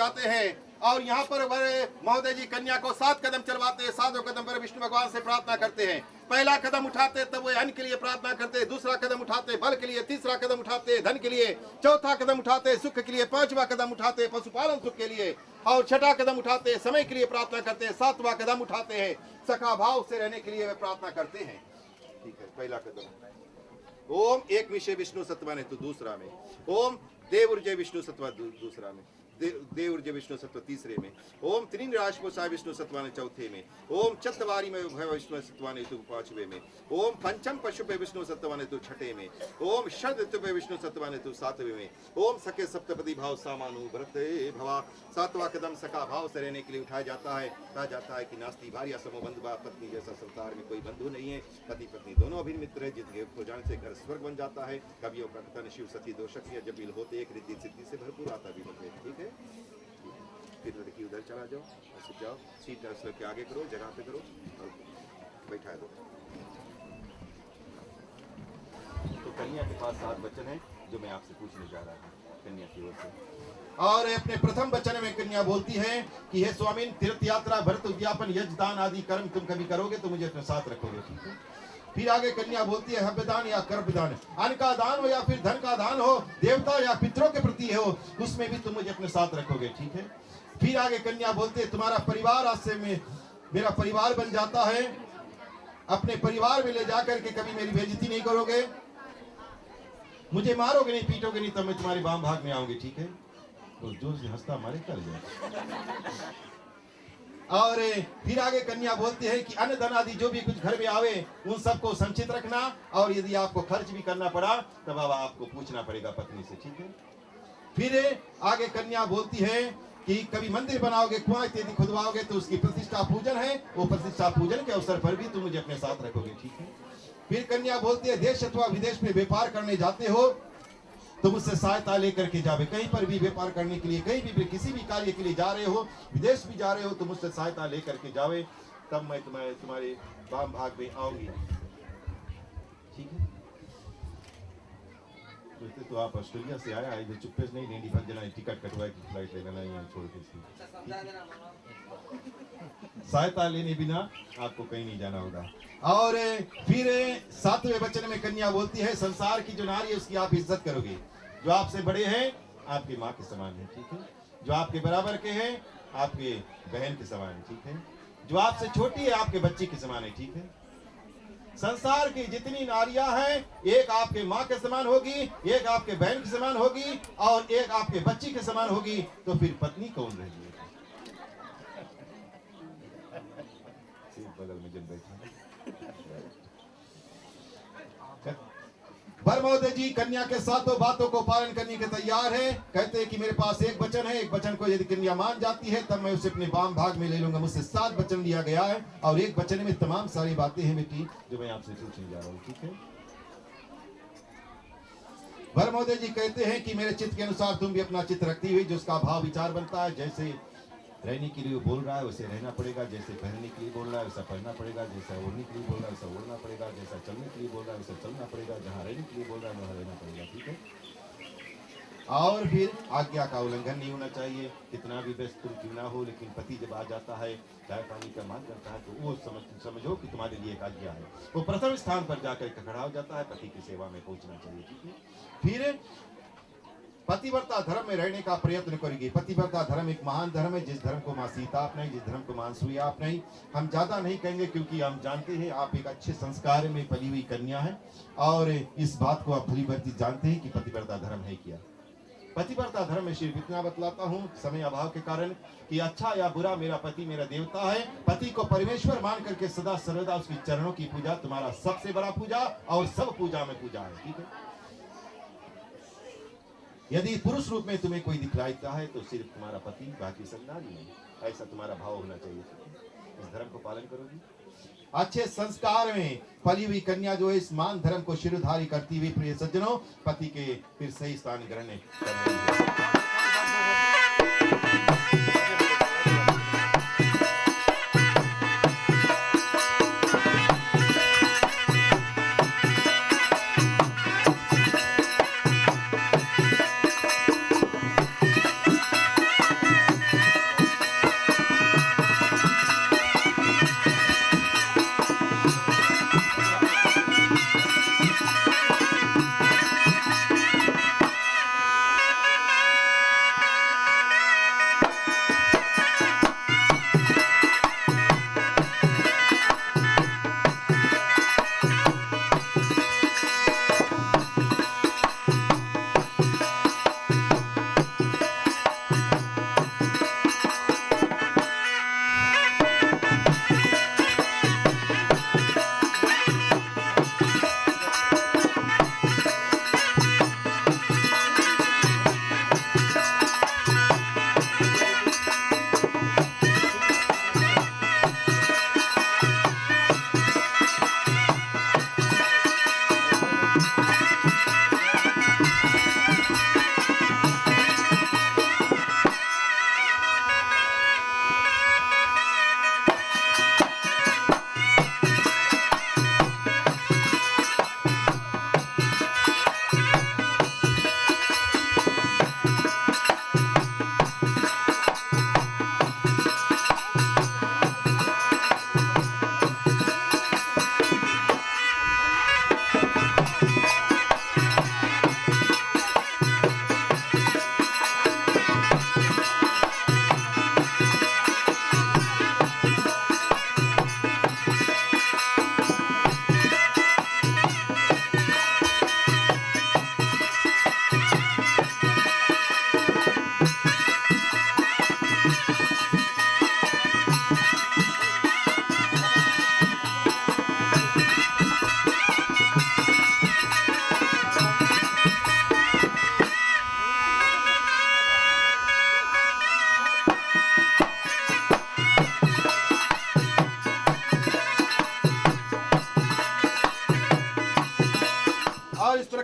जाते हैं और यहाँ पर बड़े महोदय जी कन्या को 7 कदम चलवाते हैं। 7 कदम पर विष्णु भगवान से प्रार्थना करते हैं। पहला कदम उठाते तब वो अन्न के लिए प्रार्थना करते, दूसरा कदम उठाते बल के लिए, तीसरा कदम उठाते धन के लिए, चौथा कदम उठाते सुख के लिए, पांचवा कदम उठाते पशुपालन सुख के लिए और छठा कदम उठाते समय के लिए प्रार्थना करते हैं। 7वां कदम उठाते हैं सखा भाव से रहने के लिए वे प्रार्थना करते हैं। ठीक है, पहला कदम ओम एक विषय विष्णु सत्वाने तो दूसरा में, ओम देव ऊर्जय विष्णु सत्वा दूसरा में, देव ऊर्जय विष्णु सत्व तीसरे में, ओम त्रिन राजपोषाय विष्णु सत्वाने चौथे में, ओम चतवारी में भय विष्णु सत्वाने तो पांचवे में, ओम पंचम पशु पे विष्णु सत्वाने तो छठे में, ओम शरद ऋतु पे विष्णु सत्वाने तो सातवें में, ओम सखे सप्तपदी भाव सामानु भरते भवा। 7वां कदम सखा भाव से रहने के लिए उठाया जाता है। कहा जाता है कि नास्ती भार्या समो बंधु बा, पत्नी जैसा संसार में कोई बंधु नहीं है। पति पत्नी दोनों अभिन्न मित्र है, जिनके हो जाने से घर स्वर्ग बन जाता है। कवियों का कथन शिव सती दो शक्तियां जब मिल होते एक रिद्धि सिद्धि से भरपूर आता भी होते। ठीक है, फिर लड़की उधर चला जाओ, ऐसे जाओ, सीट नर्स के आगे करो, जगह पे करो और बैठा दो। तो कन्या के पास 7 वचन हैं जो मैं आपसे पूछने जा रहा हूँ कन्या की ओर से। और अपने प्रथम वचन में कन्या बोलती है कि हे स्वामी, तीर्थ यात्रा व्रत उद्यापन यज्ञ दान आदि कर्म तुम कभी करोगे तो मुझे अपने साथ रखोगे। ठीक है, फिर आगे कन्या बोलती है हव्यदान या कर्मदान, अन्न का दान हो या फिर धन का दान हो, देवता या पितरों के प्रति हो, उसमें भी तुम मुझे अपने साथ रखोगे। ठीक है, फिर आगे कन्या बोलते है तुम्हारा परिवार आज से मेरा परिवार बन जाता है, अपने परिवार में ले जाकर के कभी मेरी बेइज्जती नहीं करोगे, मुझे मारोगे नहीं पीटोगे नहीं, तब मैं तुम्हारे वाम भाग में आऊंगी। ठीक है, तो जोर से हंसता मारे कर जाए। और फिर आगे कन्या बोलती है कि अन्न धन आदि जो भी कुछ घर में आवे उन सबको संचित रखना, और यदि आपको खर्च भी करना पड़ा तब आपको पूछना पड़ेगा पत्नी से। ठीक है, फिर आगे कन्या बोलती है कि कभी मंदिर बनाओगे, कुआं इत्यादि खुदवाओगे तो उसकी प्रतिष्ठा पूजन है, वो प्रतिष्ठा पूजन के अवसर पर भी तुम मुझे अपने साथ रखोगे। ठीक है, फिर कन्या बोलती है देश अथवा विदेश में व्यापार करने जाते हो तो मुझसे सहायता लेकर के जावे। कहीं पर भी व्यापार करने के लिए, कहीं भी किसी भी कार्य के लिए जा रहे हो, विदेश भी जा रहे हो तो मुझसे सहायता लेकर के जावे, तब मैं तुम्हारे वाम भाग में आऊंगी। ठीक है, तो आप ऑस्ट्रेलिया से आया है, चुप्पे से नहीं लेंडी भाग जाना, टिकट कटवाए की फ्लाइट लेना नहीं छोड़ के, सहायता लेने बिना आपको कहीं नहीं जाना होगा। और फिर 7वें वचन में कन्या बोलती है संसार की जो नारी है उसकी आप इज्जत करोगे, जो आपसे बड़े हैं आपकी माँ के समान है। ठीक है, जो आपके बराबर के हैं आपके बहन के समान है। ठीक है, जो आपसे छोटी है आपके बच्चे के समान है। ठीक है, संसार की जितनी नारियां हैं एक आपके माँ के समान होगी, एक आपके बहन के समान होगी और एक आपके बच्ची के समान होगी, तो फिर पत्नी कौन रहेगी? बगल में जब बैठा बर महोदय जी कन्या के 7 बातों को पालन करने के तैयार है। कहते हैं कि मेरे पास एक वचन है, एक वचन को यदि कन्या मान जाती है तब मैं उसे अपने वाम भाग में ले लूंगा। मुझसे 7 वचन लिया गया है और एक वचन में तमाम सारी बातें हैं बेटी जो मैं आपसे पूछने जा रहा हूँ। ठीक है, बर महोदय जी कहते हैं कि मेरे चित्त के अनुसार तुम भी अपना चित्त रखती हुई जो उसका भाव विचार बनता है, जैसे रहने के लिए बोल रहा है वैसे रहना पड़ेगा, जैसे पहनने के लिए बोल रहा है वैसा पहनना पड़ेगा, जैसा ओढ़ने के लिए बोल रहा है वैसा ओढ़ना पड़ेगा, जैसा चलने के लिए बोल रहा है वैसा चलना पड़ेगा, जहाँ रहने के लिए बोल रहा है वहाँ रहना पड़ेगा। ठीक है, और फिर आज्ञा का उल्लंघन नहीं होना चाहिए, कितना भी व्यस्त तुम क्यों ना हो, लेकिन पति जब आ जाता है चाय पानी का मांग करता है तो वो समझो कि तुम्हारे लिए एक आज्ञा है, वो प्रथम स्थान पर जाकर खड़ा हो जाता है, पति की सेवा में पहुंचना चाहिए। ठीक है, फिर पतिव्रता धर्म में रहने का प्रयत्न करेगी। पतिव्रता धर्म एक महान धर्म है, जिस धर्म को मां सीता अपनाई, जिस धर्म को मां सुइया अपनाई। हम ज्यादा नहीं कहेंगे क्योंकि हम जानते हैं आप एक अच्छे संस्कार में पली हुई कन्या है और इस बात को आप भली भांति जानते हैं कि पतिव्रता धर्म है क्या। पतिव्रता धर्म में सिर्फ इतना बतलाता हूँ समय अभाव के कारण कि अच्छा या बुरा मेरा पति मेरा देवता है। पति को परमेश्वर मान करके सदा सर्वदा उसके चरणों की पूजा तुम्हारा सबसे बड़ा पूजा और सब पूजा में पूजा है। ठीक है, यदि पुरुष रूप में तुम्हें कोई दिखलाता है तो सिर्फ तुम्हारा पति, बाकी सब नारी है। ऐसा तुम्हारा भाव होना चाहिए। इस धर्म को पालन करोगी। अच्छे संस्कार में पली हुई कन्या जो है इस मान धर्म को शिरोधारी करती हुई प्रिय सज्जनों पति के फिर सही स्थान ग्रहण कर रही है।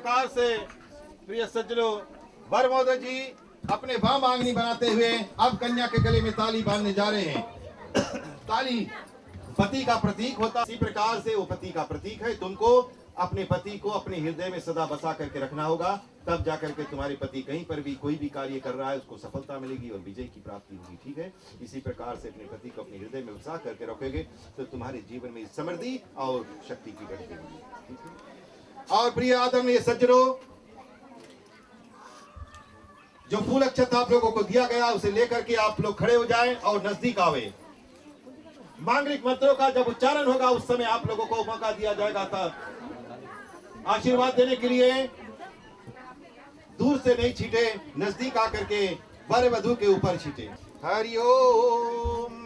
प्रकार से प्रिय सज्जनों, वर महोदय जी अपने वाम आंगनी बनाते हुए अब कन्या के गले में ताली बांधने जा रहे हैं। ताली पति का प्रतीक होता है, इसी प्रकार से वो पति का प्रतीक है। तुमको अपने पति को अपने हृदय में सदा बसा करके रखना होगा, तब जाकर के तुम्हारे पति कहीं पर भी कोई भी कार्य कर रहा है उसको सफलता मिलेगी और विजय की प्राप्ति होगी। ठीक है, इसी प्रकार से अपने पति को अपने हृदय में बसा करके रखोगे तो तुम्हारे जीवन में समृद्धि और शक्ति की बढ़ती होगी। ठीक है, और प्रिय आदरणीय सज्जनों, जो फूल अक्षत आप लोगों को दिया गया उसे लेकर के आप लोग खड़े हो जाएं और नजदीक आवे। मांगलिक मंत्रों का जब उच्चारण होगा उस समय आप लोगों को मौका दिया जाएगा था आशीर्वाद देने के लिए। दूर से नहीं छीटे, नजदीक आकर के वर वधू के ऊपर छीटे। हरिओम।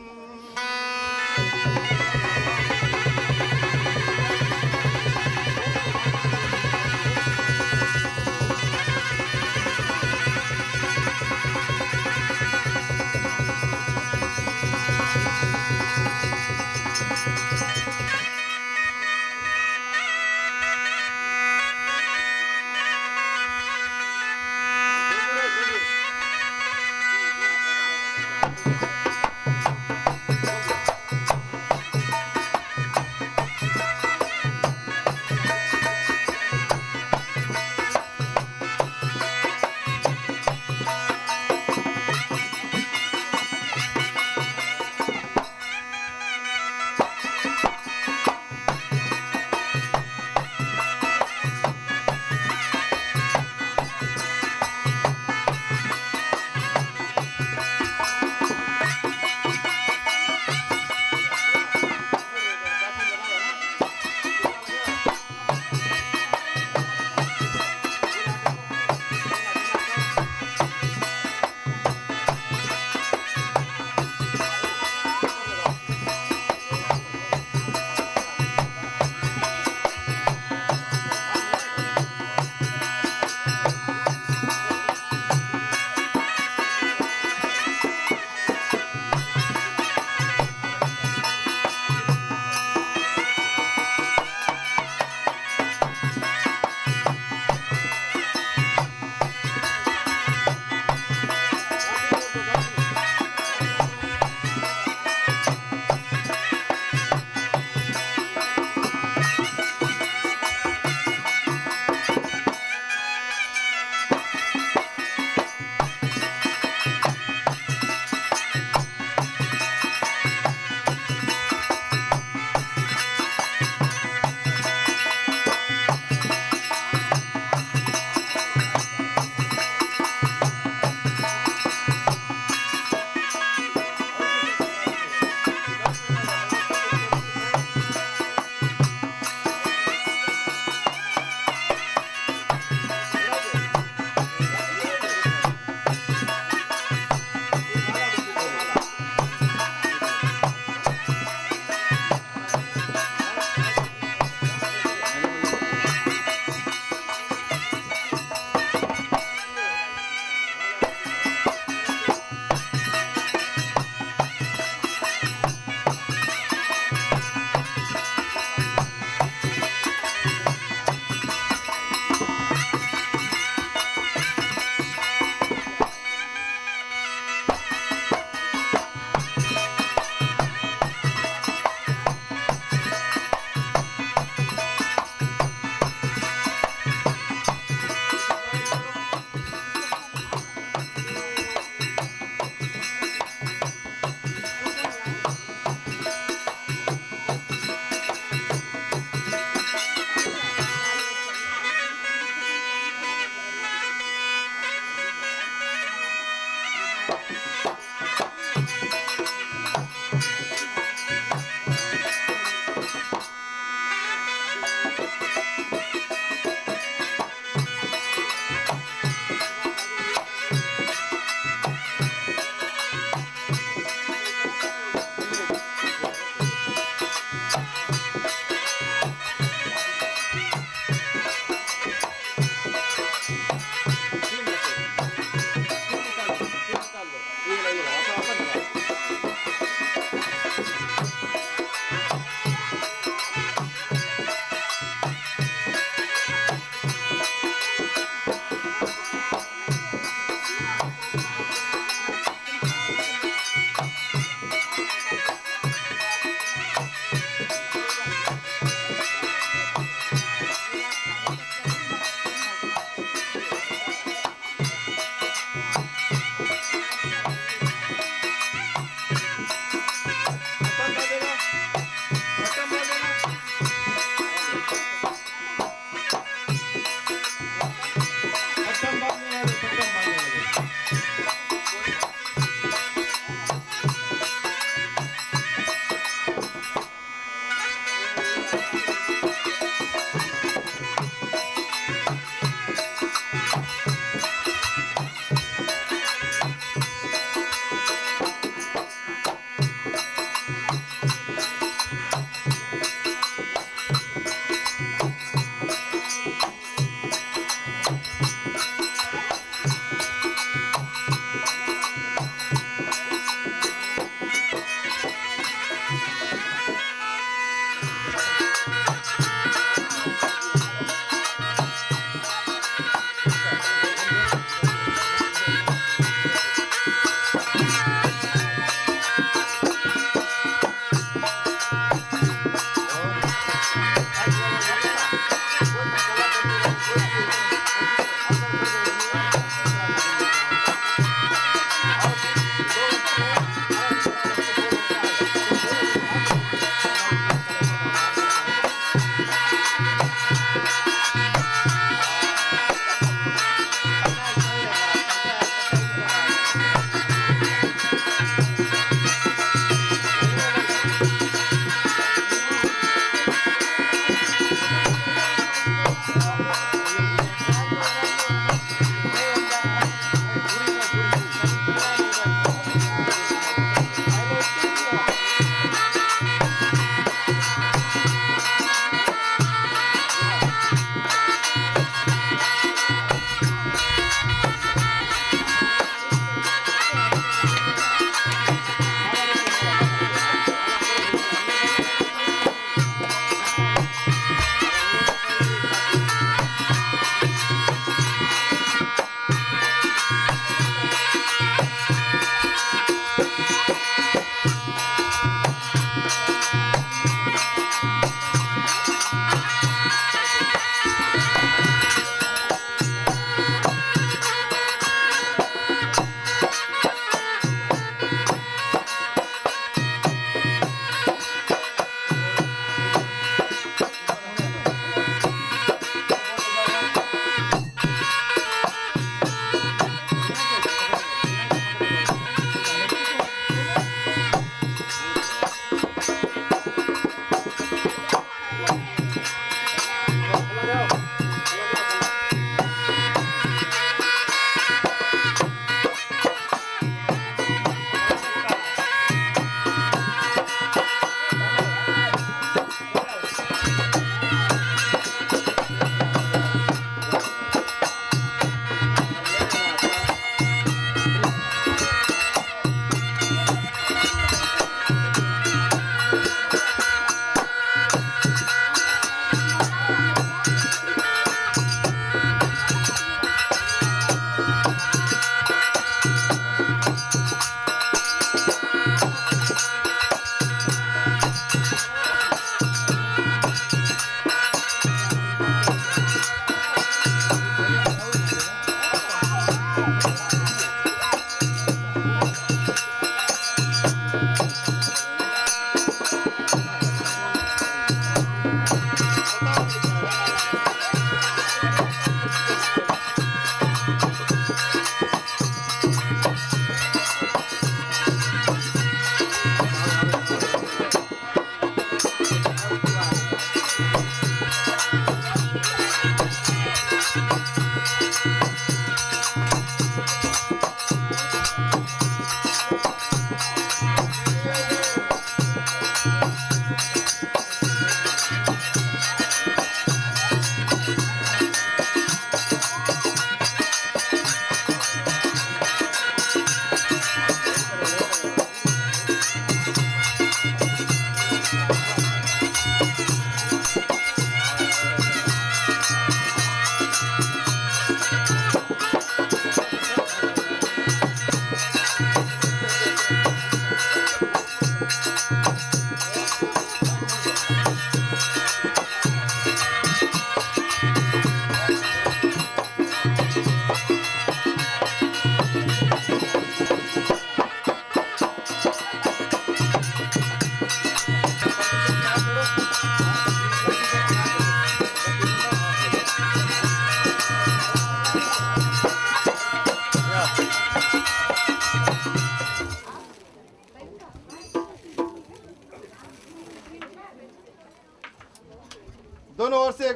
दोनों ओर से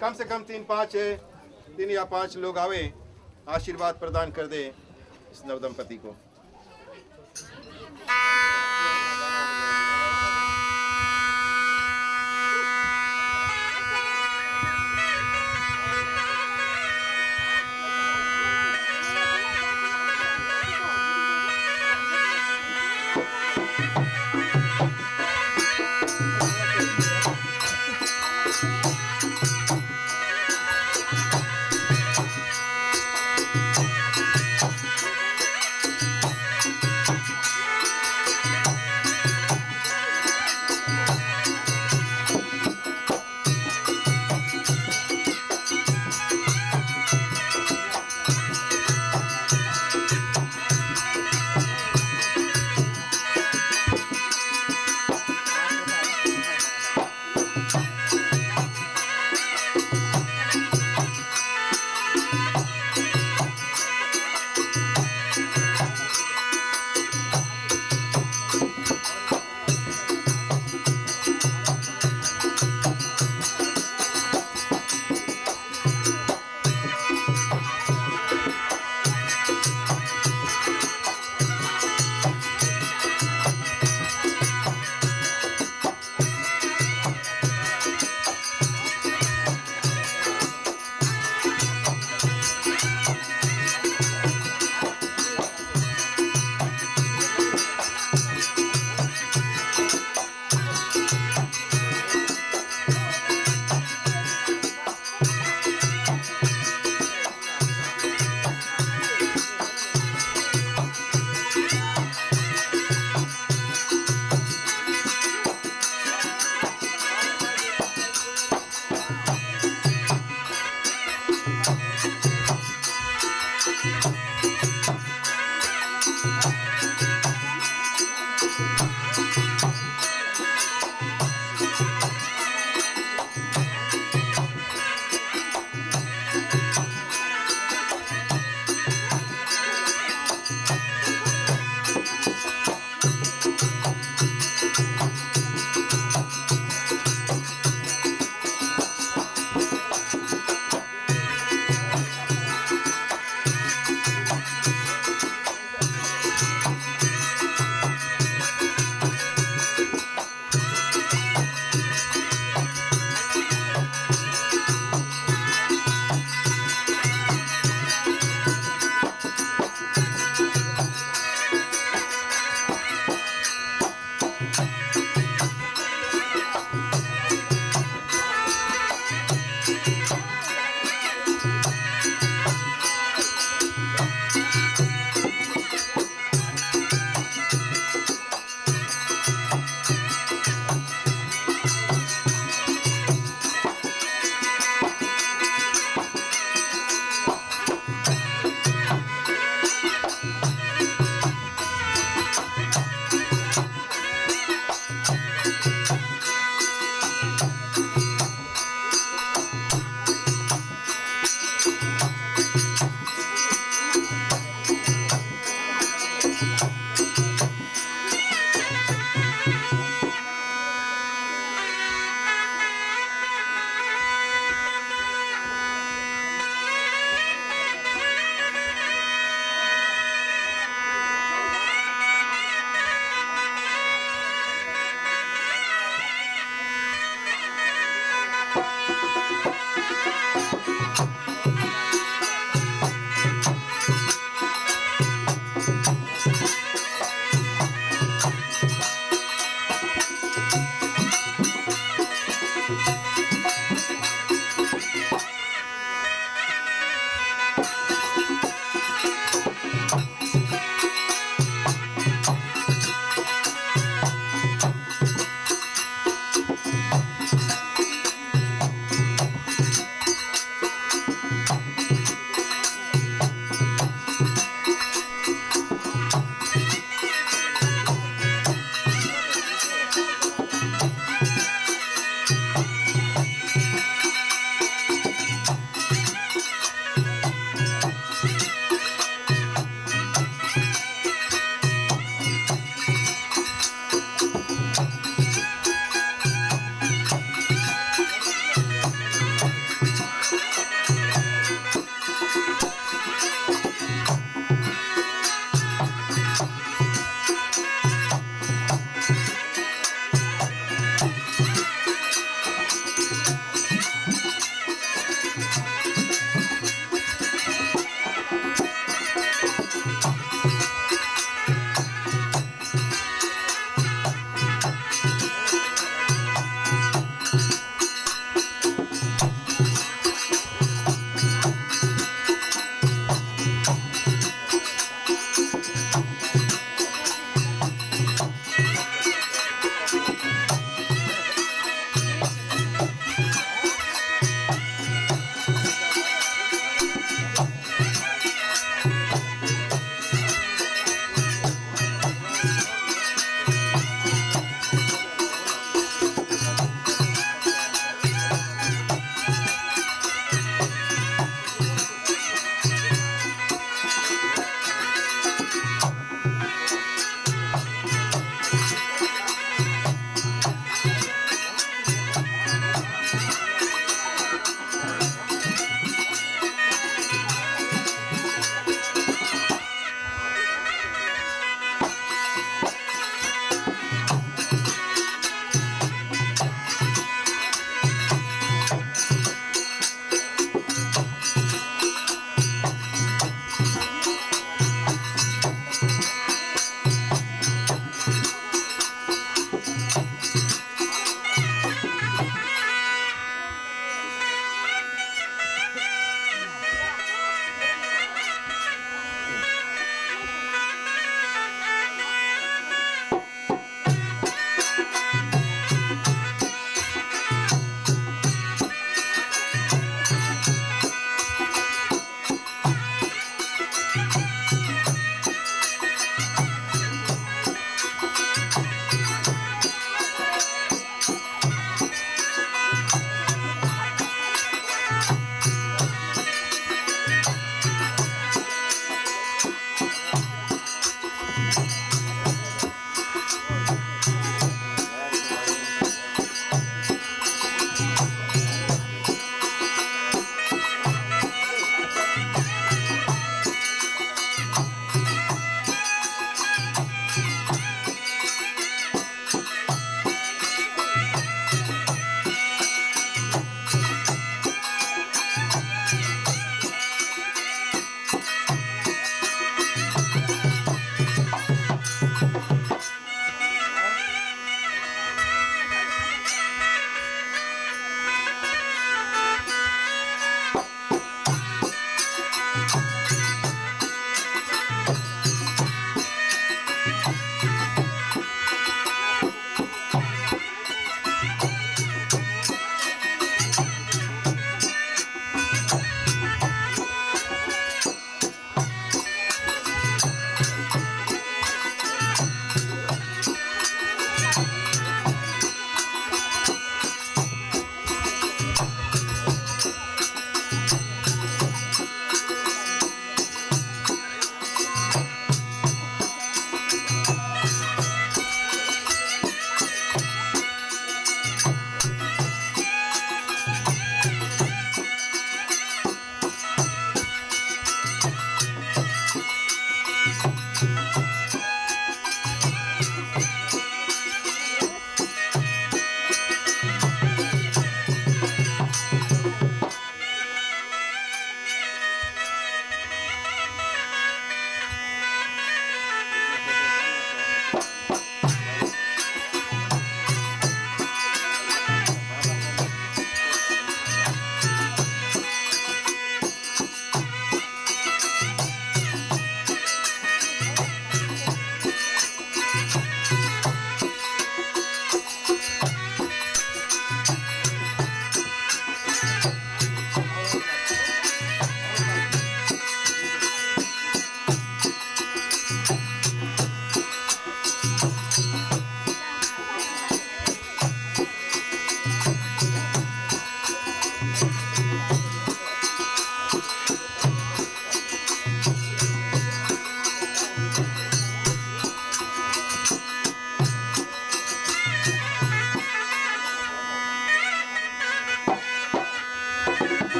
कम 3 या 5 लोग आवे, आशीर्वाद प्रदान कर दे इस नवदंपति को।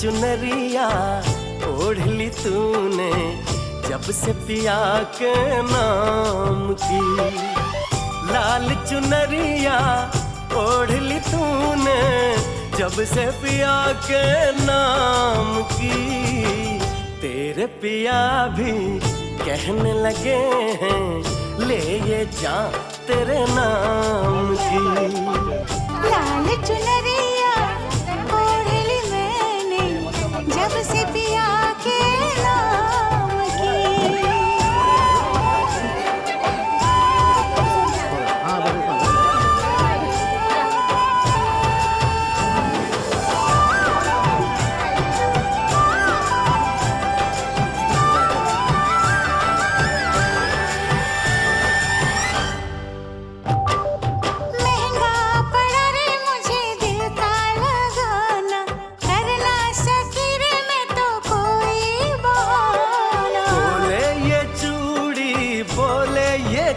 चुनरिया ओढ़ ली तूने जब से पिया के नाम की। लाल चुनरिया ओढ़ ली तूने जब से पिया के नाम की। तेरे पिया भी कहने लगे हैं ले ये जा तेरे नाम की। लाल चुनरिया ओढ़ ली मैंने जब से पिया के नाम की।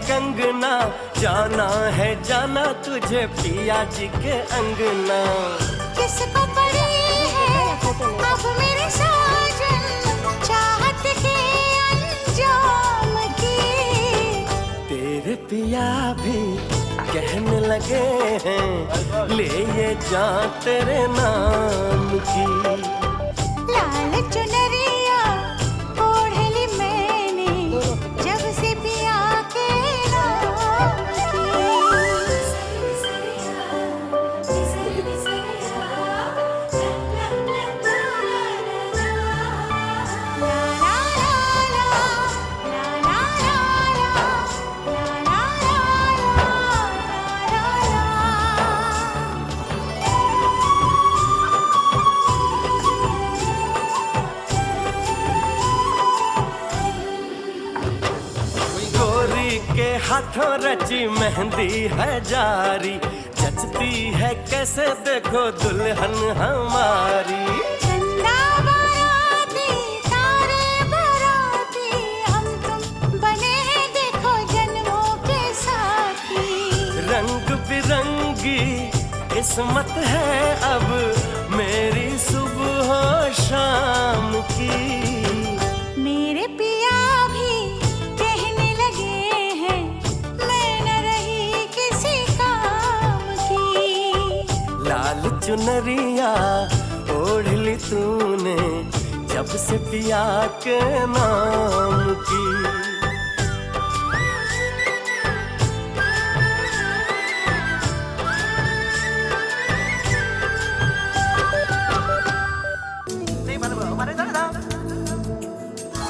कंगना जाना है जाना तुझे पिया जी के अंगना। किसको पड़ी है अब मेरे साजन चाहत के अंजाम की। तेरे पिया भी कहने लगे हैं ले ये जा तेरे नाम की। लाल चुनरिया ओढ़ ली मैंने जब से पिया के नाम की। के हाथों रची मेहंदी है जारी जचती है कैसे देखो दुल्हन हमारी। चंदा बाराती तारे बाराती हम तुम बने हैं देखो जन्मों के साथी। रंग बिरंगी किस्मत है अब मेरी सुबह शाम की। मेरे पिया भी कहने लगे हैं मैं न रही किसी काम की। लाल चुनरिया ओढ़ ली तूने जब से पिया के नाम की।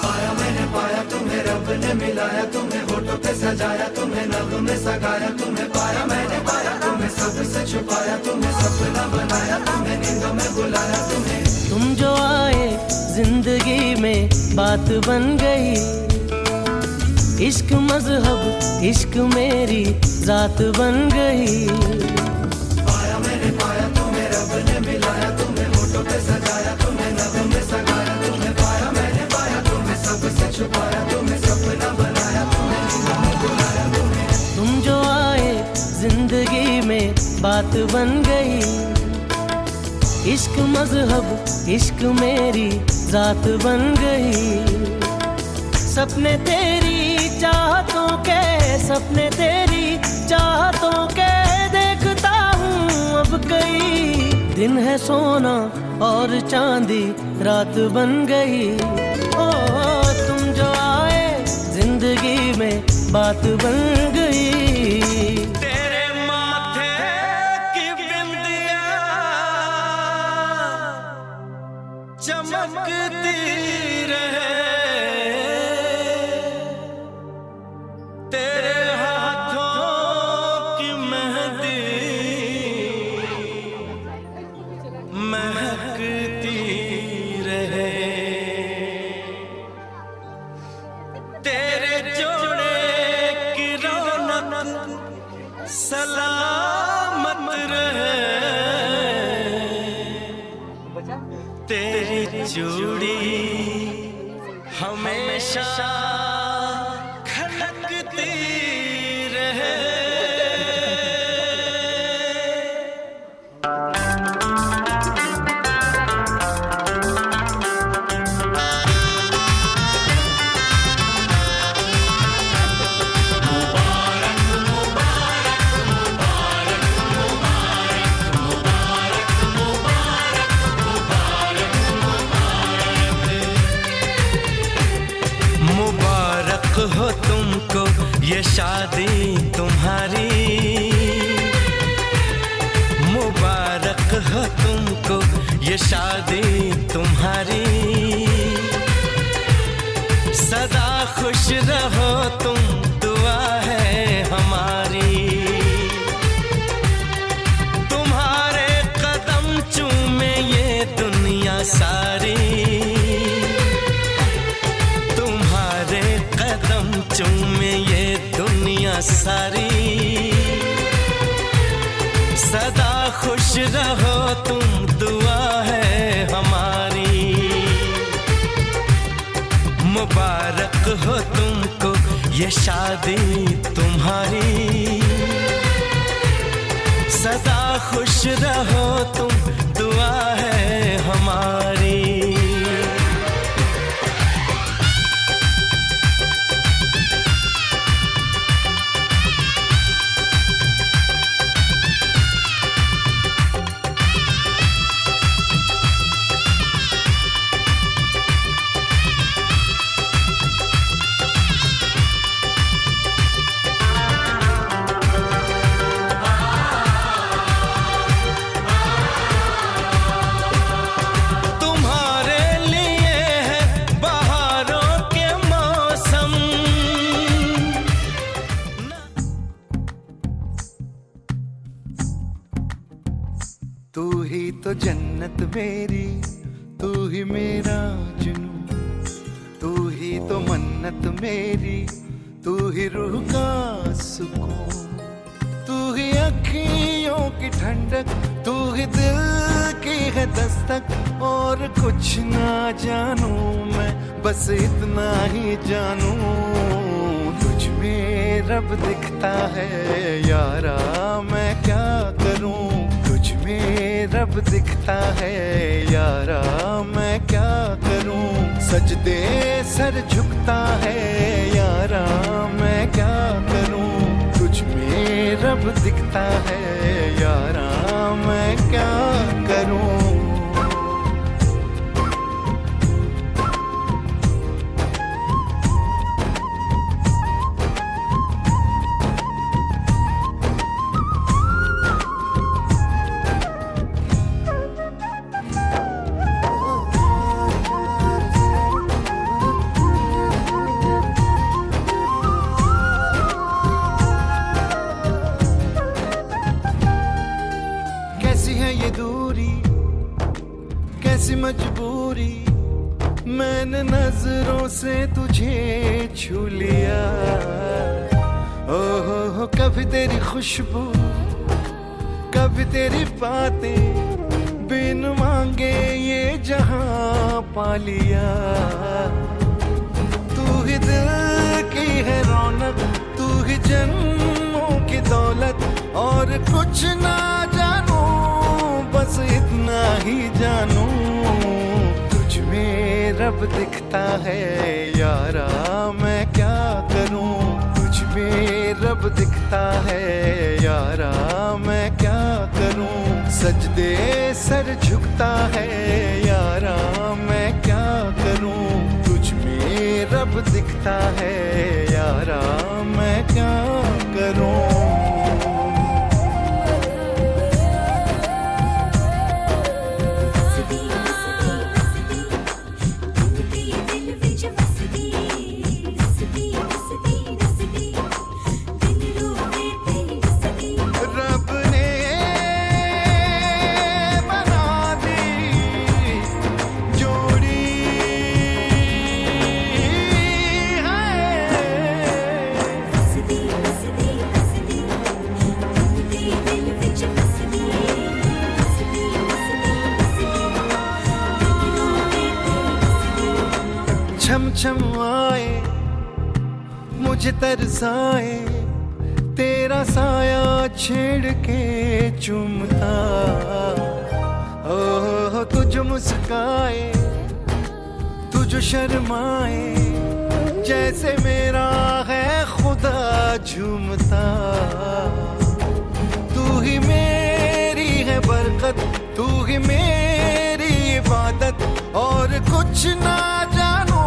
पाया मैंने पाया तुम्हें रब ने मिलाया तुम्हें होठों पे सजाया तुम्हें नभ में सगाया तुम्हें पाया मैंने पाया तुम्हें सबसे छुपाया तुम्हें सपना बनाया तुम्हें नींदों में बुलाया तुम्हें। तुम जो आए जिंदगी में बात बन गई। इश्क मजहब इश्क मेरी जात बन गई। पाया मैंने पाया तुम्हें रब ने मिलाया तुम्हें होठों पे सजाया तुम्हें नभ में सगाया तुम्हें पाया मैंने पाया तुम्हें सबसे छुपाया तुम्हें सपना बनाया तुम्हें नींदों में बुलाया तुम्हें। तुम जो आए जिंदगी में बात बन गई। इश्क मजहब इश्क मेरी जात बन गई। सपने तेरी चाहतों के सपने तेरी चाहतों के देखता हूँ अब कई। दिन है सोना और चांदी रात बन गई। ओ तुम जो आए जिंदगी में बात बन गई। तेरे माथे की बिंदिया चमकती रहे। तेरे हाथों की मेहंदी महकती रहे। तेरे जोड़े की रौनक सलामत रहे। तेरी चूड़ी हमेशा खनकती रहे। तुम्हारी, मुबारक हो तुमको ये शादी तुम्हारी, सदा खुश रहो तुम दुआ है हमारी, तुम्हारे कदम चूमे ये दुनिया सारी, तुम्हारे कदम चूमे ये दुनिया सारी, सदा खुश रहो तुम दुआ है हमारी, मुबारक हो तुमको ये शादी तुम्हारी, सदा खुश रहो तुम दुआ है हमारी। तू ही तो जन्नत मेरी, तू ही मेरा जुनू, तू ही तो मन्नत मेरी, तू ही रूह का सुकून, तू ही अखियों की ठंडक, तू ही दिल की है दस्तक, और कुछ ना जानू मैं बस इतना ही जानू, तुझ में रब दिखता है यारा मैं क्या करूं, तुझ में रब दिखता है यारा मैं क्या करूं, सजदे सर झुकता है यारा मैं क्या करूं, तुझ में रब दिखता है यारा मैं क्या करूं। कैसी मजबूरी, मैंने नजरों से तुझे छू लिया, ओहो कभी तेरी खुशबू कभी तेरी बातें, बिन मांगे ये जहां पा लिया, तू ही दिल की है रौनक, तू ही जन्मों की दौलत, और कुछ ना जानू बस इतना ही जानू, तुझ में रब दिखता है यारा मैं क्या करूं, तुझ में रब दिखता है यारा मैं क्या करूं, सजदे सर झुकता है यारा मैं क्या करूं, तुझ में रब दिखता है यारा मैं क्या करूं। छम छम आए मुझे तरसाए, तेरा साया छेड़ के चूमता, ओह तुझ मुस्काए तुझ शर्माए, जैसे मेरा है खुदा झूमता, तू ही मेरी है बरकत, तू ही मेरी इबादत, और कुछ ना जानू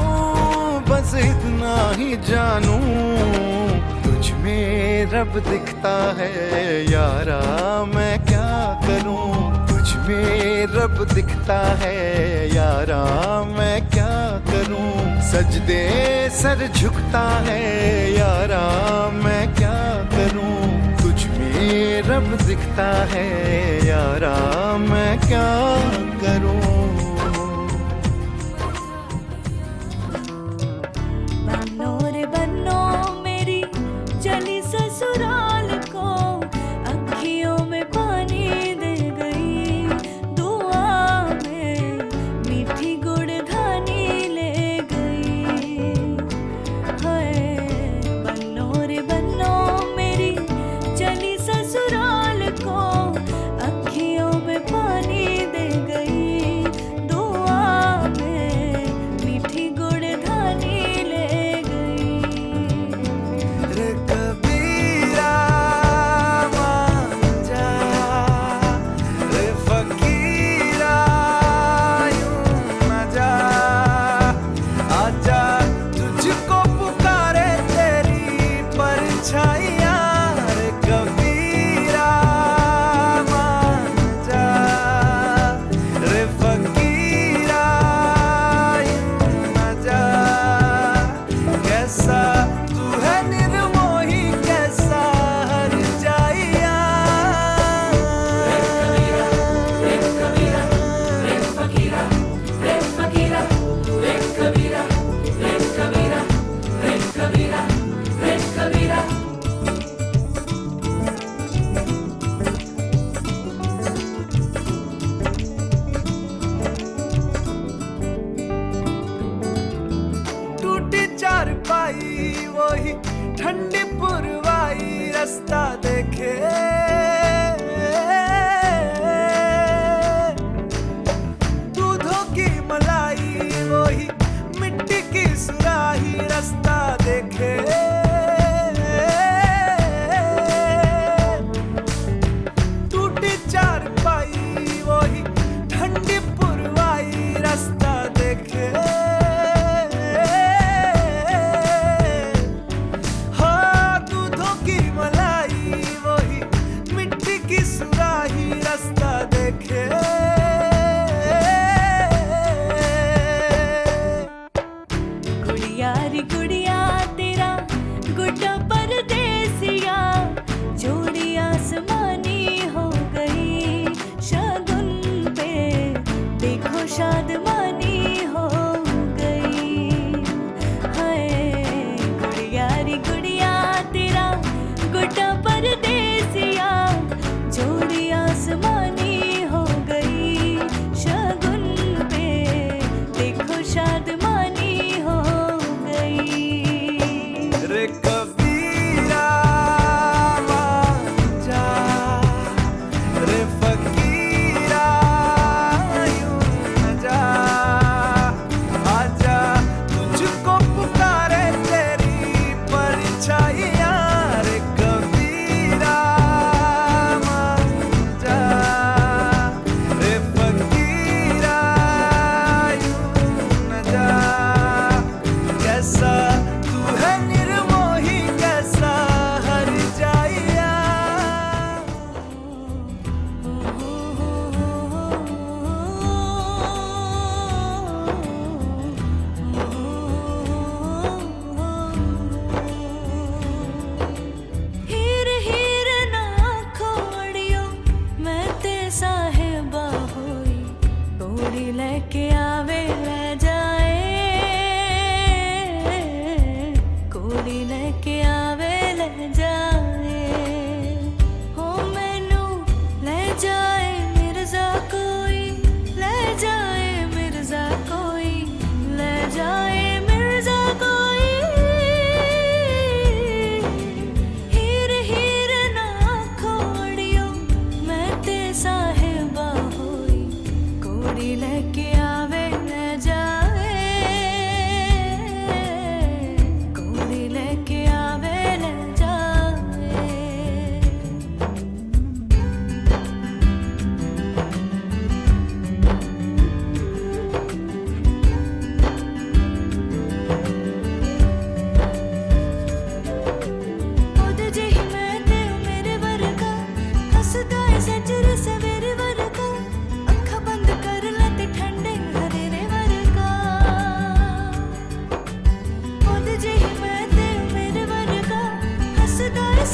बस इतना ही जानू, तुझ में रब दिखता है यारा, मैं क्या करूं तुझ में रब दिखता है यारा, मैं क्या करूं सजदे सर झुकता है यारा, मैं क्या करूं तुझ में रब दिखता है यारा, मैं क्या करूं। बन्नो रे बन्नो मेरी चली ससुराल को, अखियों में पानी दे गई, दुआ में मीठी गुड़धानी ले गई। हाय बन्नो रे बन्नो मेरी चली ससुराल को, अखियों में पानी दे गई, दुआ में मीठी गुड़धानी ले गई। रे कबीरा मान जा, रे फकीरा यूं न जा, आजा तुझको पुकारे तेरी परछाइयाँ, रे कबीरा मान जा, रे फकीरा यूं न जा, कैसा तू है निर्मोही कैसा हर जाइया। टूटी चारपाई वही ठंडी पुरवाई, रास्ता देखे दूधों की मलाई वही मिट्टी की सुराही, रास्ता देखे टूटी चारपाई वही ठंडी पुरवाई, रास्ता देखे हाँ दूधों की मलाई वही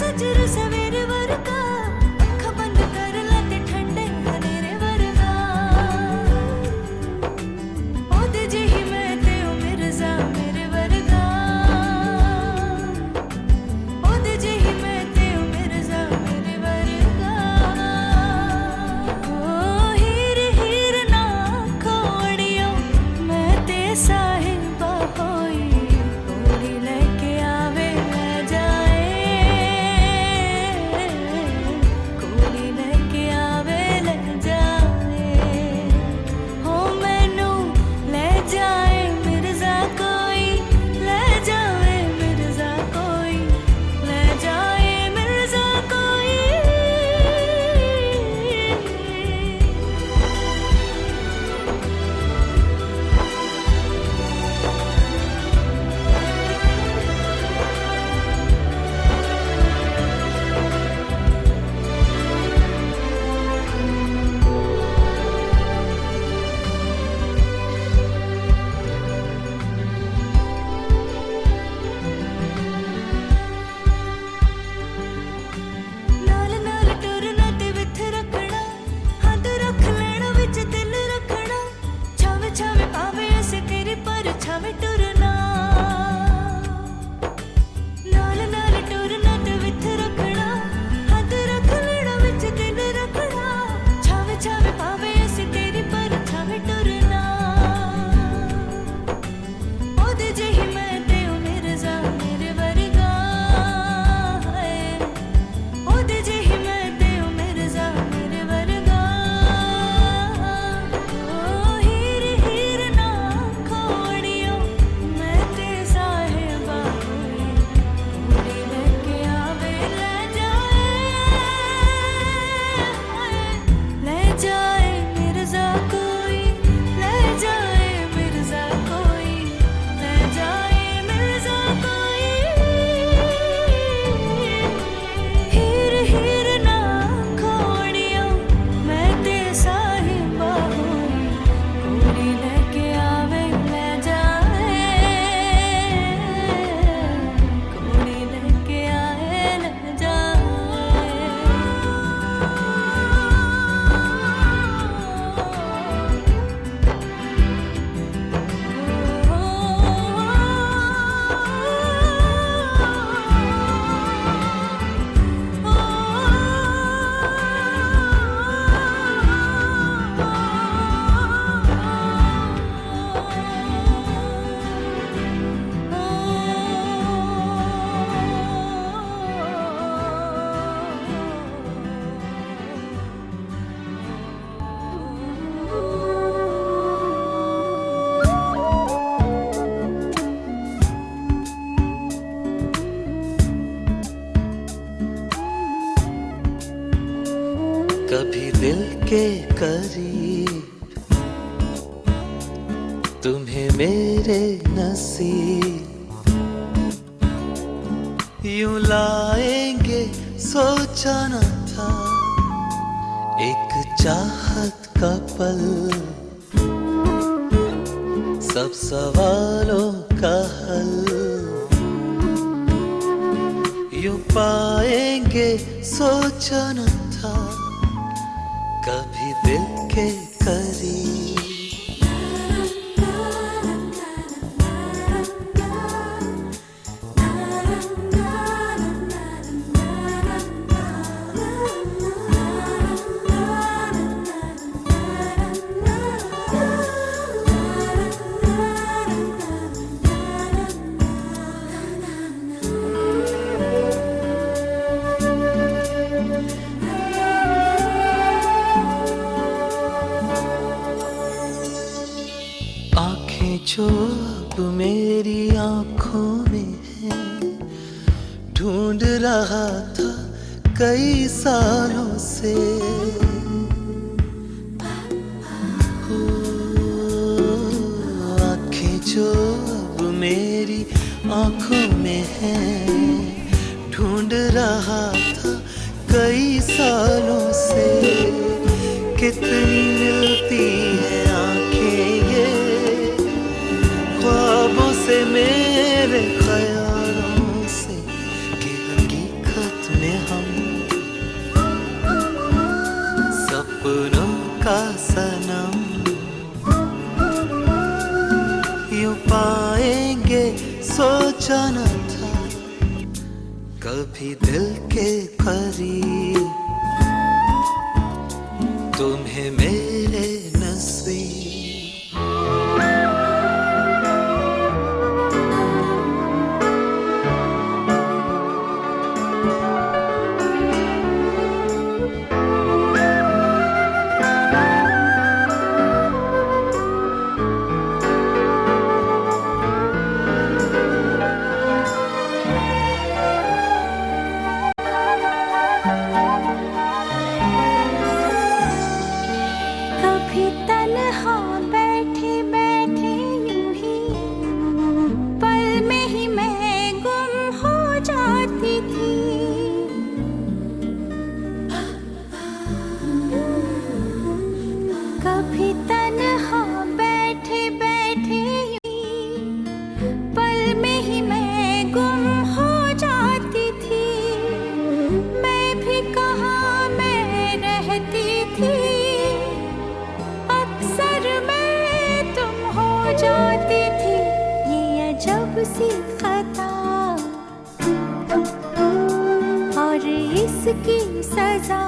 सजर सवेरे वर्गा अखा बंद कर लाते ठंडे हनेरे वर्गा ओदे जेही मैं ते ओ मिर्जा मेरे वर्गा ओदे जेही मैं ते ओ मिर्जा मेरे वर्गा ओ हीर हीर ना खोड़ियो मैं ते साहिबा होई कोड़ी लेके आवे ले जाए कोड़ी लेके आवे ले जाए हो मैनू ले जाए मिर्जा कोई ले जाए मिर्जा कोई ले जाए मिर्जा कोई नाल नाल टुरना ते विथ रखना हद रख लेना विच दिल रखना छावे छावे पावे ऐसे तेरी पर छावे टुरना नाल नाल टुरना ते विथ रखना हद रख लेना विच दिल रखना छावे छावे पावे ऐसे तेरी पर छावे टुरना ओदे जेही मैं ते ओ मिर्जा मेरे वर्गा ओदे जेही मैं ते ओ मिर्जा मेरे वर्गा ओ हीर हीर ना खोड़ियो मैं ते साहिबा होई कोड़ी लेके आवे ले जाए मिर्जा कोई ले जाए मिर्जा कोई ले जाए मिर्जा कोई हीर हीर ना खोड़ियो मैं ते साहिबा होई कोड़ी लेके आवे ले जाए कोड़ी लेके आए ले कभी दिल के करीब तुम्हें मेरे नसीब यूं लाएंगे सोचा न था एक चाहत का पल सब सवालों का हल यूं पाएंगे सोचा न था कभी दिल के करीब जो अब मेरी आंखों में है ढूंढ रहा था कई सालों से हो आंखें जो अब मेरी आंखों में है ढूंढ रहा था कई सालों से कितनी मिलती है आंखें ये ख्वाबों से मेरे ख्यालों से कि हकीकत का सनम यूं पाएंगे सोचा न था कभी दिल के करीब तुम्हें मेरे नसीब कभी तन्हा बैठे बैठे यूं ही पल में ही मैं गुम हो जाती थी कभी तन्हा बैठे बैठे यूं ही पल में ही मैं गुम हो जाती थी मैं भी कहाँ मैं रहती थी अक्सर मैं तुम हो जाती थी ये अजब सी खता और इसकी सजा